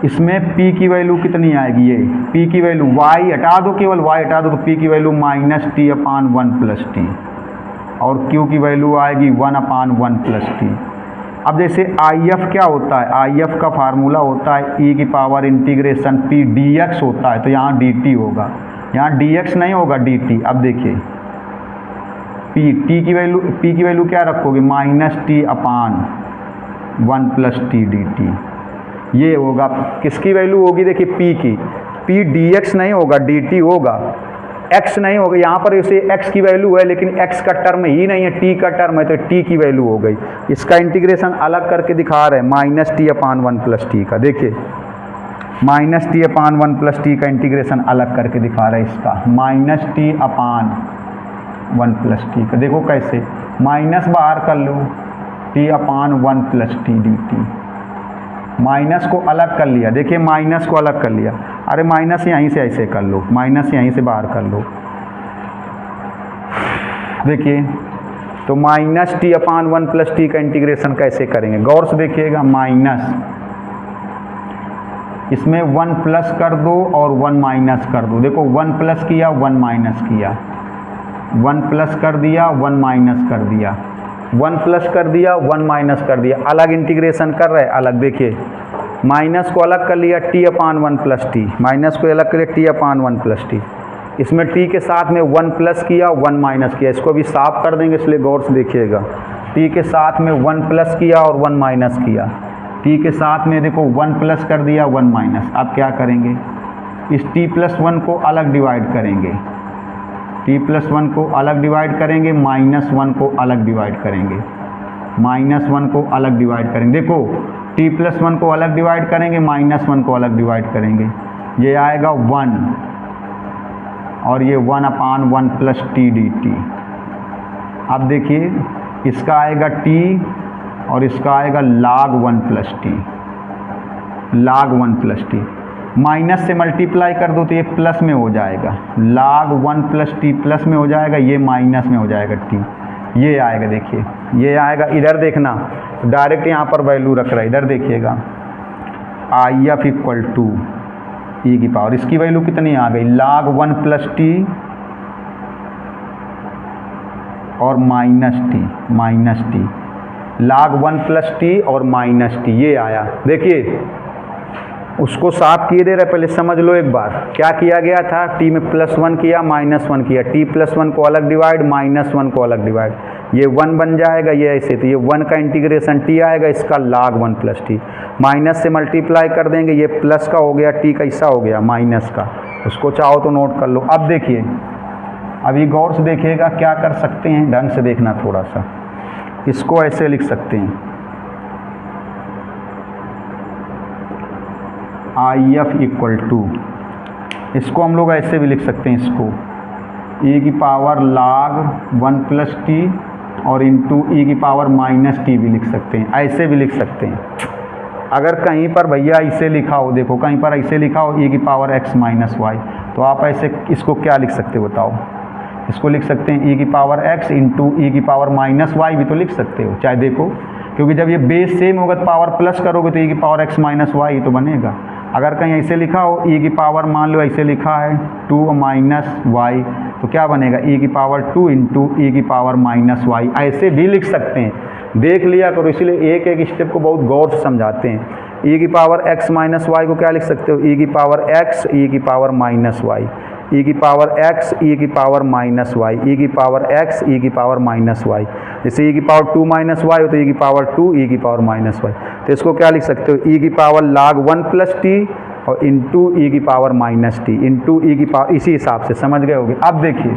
इसमें p की वैल्यू कितनी आएगी, ये p की वैल्यू y हटा दो, केवल y हटा दो, तो p की वैल्यू -t अपान 1 प्लस टी, और q की वैल्यू आएगी 1 अपान 1 प्लस टी। अब जैसे IF क्या होता है, IF का फार्मूला होता है e की पावर इंटीग्रेशन p dx होता है, तो यहाँ dt होगा, यहाँ dx नहीं होगा dt। अब देखिए p की वैल्यू क्या रखोगे, -t अपान 1 प्लस टी dt, ये होगा, किसकी वैल्यू होगी, देखिए p की, p dx नहीं होगा dt होगा, x नहीं होगा, यहाँ पर इसे x की वैल्यू है लेकिन x का टर्म ही नहीं है, t का टर्म है, तो t की वैल्यू हो गई। इसका इंटीग्रेशन अलग करके दिखा रहे हैं, -t अपान 1 प्लस टी का, देखिए -t अपान 1 प्लस टी का इंटीग्रेशन अलग करके दिखा रहे हैं इसका, -t अपान 1 प्लस टी का, देखो कैसे, माइनस बाहर कर लो, t अपान 1 plus T D T, minus को अलग कर लिया, देखिए माइनस को अलग कर लिया, अरे माइनस यहीं से ऐसे कर लो, माइनस यहीं से बाहर कर लो, देखिए तो -t अपान 1 प्लस टी का इंटीग्रेशन कैसे करेंगे, गौर से देखिएगा, माइनस, इसमें 1 प्लस कर दो और 1 माइनस कर दो, देखो 1 प्लस किया 1 माइनस किया, 1 प्लस कर दिया 1 माइनस कर दिया, 1 प्लस कर दिया 1 माइनस कर दिया, अलग इंटीग्रेशन कर रहे हैं अलग, देखिए माइनस को अलग कर लिया t अपान 1 प्लस टी, माइनस को अलग कर लिया t अपान 1 प्लस टी, इसमें t के साथ में 1 प्लस किया 1 माइनस किया, इसको भी साफ कर देंगे, इसलिए गौर से देखिएगा, t के साथ में 1 प्लस किया और 1 माइनस किया, t के साथ में देखो 1 प्लस कर दिया 1 माइनस। अब क्या करेंगे, इस t प्लस 1 को अलग डिवाइड करेंगे, t प्लस 1 को अलग डिवाइड करेंगे, -1 को अलग डिवाइड करेंगे, -1 को अलग डिवाइड करेंगे, देखो t+1 को अलग डिवाइड करेंगे, -1 को अलग डिवाइड करेंगे, ये आएगा 1 और ये 1/1 + t dt। अब देखिए इसका आएगा t और इसका आएगा log 1 + t, log 1 + t। Minus से मल्टीप्लाई कर दो तो ये प्लस में हो जाएगा, log 1 + t प्लस में हो जाएगा, ये माइनस में हो जाएगा t, ये आएगा। देखिए ये आएगा, इधर देखना डायरेक्ट यहाँ पर वैल्यू रख रहा है, इधर देखिएगा IF = e की पावर, इसकी वैल्यू कितनी आ गई, log 1 + t और -t, log 1 + t और -t, ये आया। देखिए उसको साफ किए दे रहे, पहले समझ लो एक बार क्या किया गया था, t में +1 किया, -1 किया, t+1 को अलग डिवाइड, -1 को अलग डिवाइड, ये 1 बन जाएगा, ये ऐसे, तो ये 1 का इंटीग्रेशन t आएगा, इसका log 1 + t, माइनस से मल्टीप्लाई कर देंगे, ये प्लस का हो गया, t कैसा हो गया माइनस का, उसको चाहो तो नोट कर लो। अब देखिए अभी गौर से देखिएगा क्या कर सकते हैं, ढंग से देखना थोड़ा सा, इसको ऐसे लिख सकते हैं IF = इसको हम लोग ऐसे भी लिख सकते हैं, इसको e की पावर log 1 + t और इंटू e की पावर -t भी लिख सकते हैं, ऐसे भी लिख सकते हैं। अगर कहीं पर भैया ऐसे लिखा हो, देखो कहीं पर ऐसे लिखा हो e की पावर x - y, तो आप ऐसे इसको क्या लिख सकते हो बताओ, इसको लिख सकते हैं e की पावर x इंटू e की पावर -y भी तो लिख सकते हो, चाहे देखो, क्योंकि जब ये बेस सेम होगा तो पावर प्लस करोगे तो e की पावर x - y तो बनेगा। अगर कहीं ऐसे लिखा हो e की पावर, मान लो ऐसे लिखा है 2 - y, तो क्या बनेगा e की पावर 2 इंटू e की पावर -y, ऐसे भी लिख सकते हैं, देख लिया करो, इसलिए एक एक स्टेप को बहुत गौर से समझाते हैं। e की पावर x - y को क्या लिख सकते हो, e की पावर x e की पावर -y, e की पावर x e की पावर -y, e की पावर x e की पावर -y, जैसे e की पावर 2 - y हो तो e की पावर 2 e की पावर -y, तो इसको क्या लिख सकते हो, e की पावर log 1 + t और इंटू e की पावर -t इंटू e की पावर, इसी हिसाब से समझ गए होगे। अब देखिए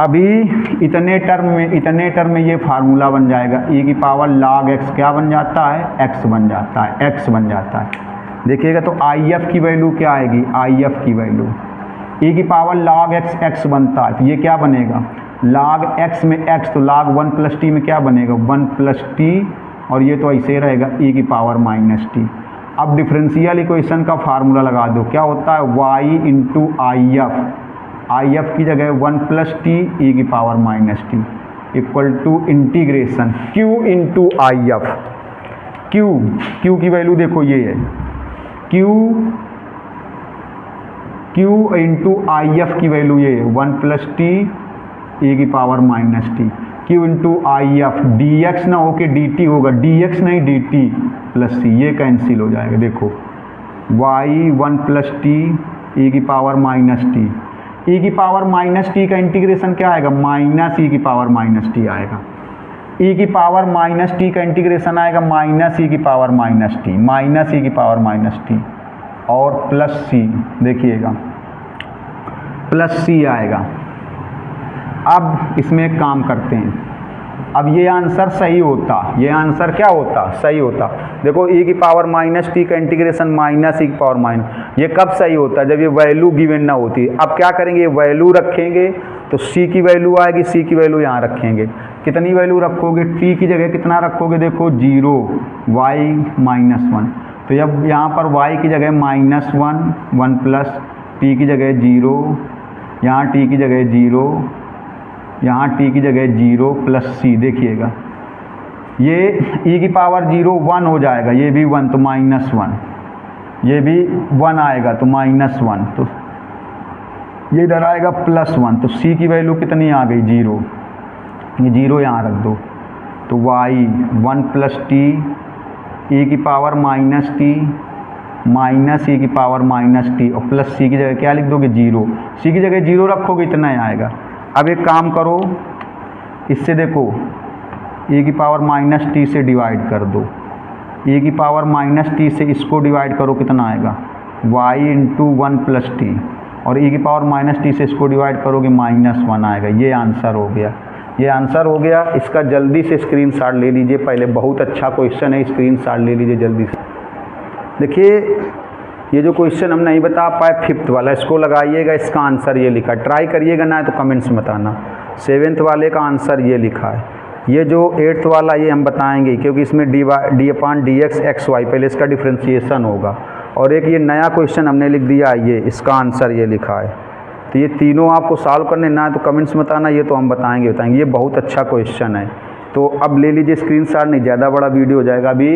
अभी इतने टर्म में ये फार्मूला बन जाएगा, e की पावर log x क्या बन जाता है, x बन जाता है, x बन जाता है। देखिएगा तो IF की वैल्यू क्या आएगी, IF की वैल्यू e की पावर log x x बनता है, तो ये क्या बनेगा, log x में x, तो log 1 + t में क्या बनेगा 1 + t, और ये तो ऐसे रहेगा e की पावर -t। अब डिफरेंशियल इक्वेशन का फार्मूला लगा दो, क्या होता है y इंटू IF, IF की जगह 1 + t e की power -t = integration q into IF, q की वैल्यू देखो ये है q इंटू IF की वैल्यू ये है 1 + t e की power -t, q into IF, dx ना हो के dt होगा, dx नहीं dt + c, ये कैंसिल हो जाएगा। देखो y 1 + t e की पावर -t, e की पावर -t का इंटीग्रेशन क्या आएगा, -e की पावर -t आएगा, e की पावर -t का इंटीग्रेशन आएगा -e की पावर -t, -e की पावर -t और +c, देखिएगा +c आएगा। अब इसमें एक काम करते हैं, अब ये आंसर सही होता, ये आंसर क्या होता, सही होता। देखो e की पावर -t का इंटीग्रेशन -e की पावर ये कब सही होता है, जब ये वैल्यू गिवन ना होती है। अब क्या करेंगे, ये वैल्यू रखेंगे तो c की वैल्यू आएगी, c की वैल्यू यहाँ रखेंगे, कितनी वैल्यू रखोगे, t की जगह कितना रखोगे, देखो 0 y -1, तो जब यहाँ पर y की जगह -1 1 प्लस t की जगह 0, यहाँ t की जगह 0, यहाँ t की जगह 0 प्लस c, देखिएगा ये e की पावर 0 1 हो जाएगा, ये भी 1 तो -1, ये भी 1 आएगा तो -1, तो ये इधर आएगा +1, तो c की वैल्यू कितनी आ गई 0, ये 0 यहाँ रख दो, तो y 1 + t e की पावर -t -e की पावर -t और प्लस c की जगह क्या लिख दोगे 0, c की जगह 0 रखोगे, इतना ही आएगा। अब एक काम करो, इससे देखो e की पावर -t से डिवाइड कर दो, e की पावर -t से इसको डिवाइड करो, कितना आएगा y इंटू 1 + t, और e की पावर -t से इसको डिवाइड करोगे -1 आएगा, ये आंसर हो गया। ये आंसर हो गया। इसका जल्दी से स्क्रीनशॉट ले लीजिए, पहले बहुत अच्छा क्वेश्चन है, स्क्रीनशॉट ले लीजिए जल्दी से। देखिए ये जो क्वेश्चन हम नहीं बता पाए 5th वाला, इसको लगाइएगा, इसका आंसर ये लिखा है, ट्राई करिएगा ना तो कमेंट्स में बताना। 7th वाले का आंसर ये लिखा है। ये जो 8th वाला ये हम बताएंगे क्योंकि इसमें d/dx xy पहले इसका डिफ्रेंशिएशन होगा। और एक ये नया क्वेश्चन हमने लिख दिया, ये इसका आंसर ये लिखा है। तो ये तीनों आपको सॉल्व करने ना तो कमेंट्स में बताना, ये तो हम बताएंगे। ये बहुत अच्छा क्वेश्चन है। तो अब ले लीजिए स्क्रीनशॉट, नहीं ज़्यादा बड़ा वीडियो हो जाएगा। अभी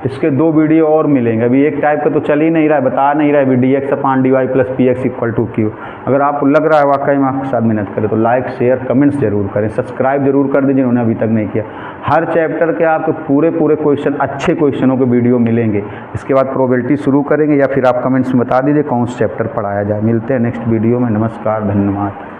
इसके 2 वीडियो और मिलेंगे। अभी एक टाइप का तो चल ही नहीं रहा है, बता नहीं रहा है अभी dx/dy + px = q। अगर आपको लग रहा है वाकई में आपके साथ मेहनत करें तो लाइक शेयर कमेंट्स जरूर करें, सब्सक्राइब जरूर कर दीजिए जिन्होंने अभी तक नहीं किया। हर चैप्टर के आपके पूरे क्वेश्चन, अच्छे क्वेश्चनों के वीडियो मिलेंगे। इसके बाद प्रोबेबिलिटी शुरू करेंगे या फिर आप कमेंट्स में बता दीजिए कौन सा चैप्टर पढ़ाया जाए। मिलते हैं नेक्स्ट वीडियो में। नमस्कार, धन्यवाद।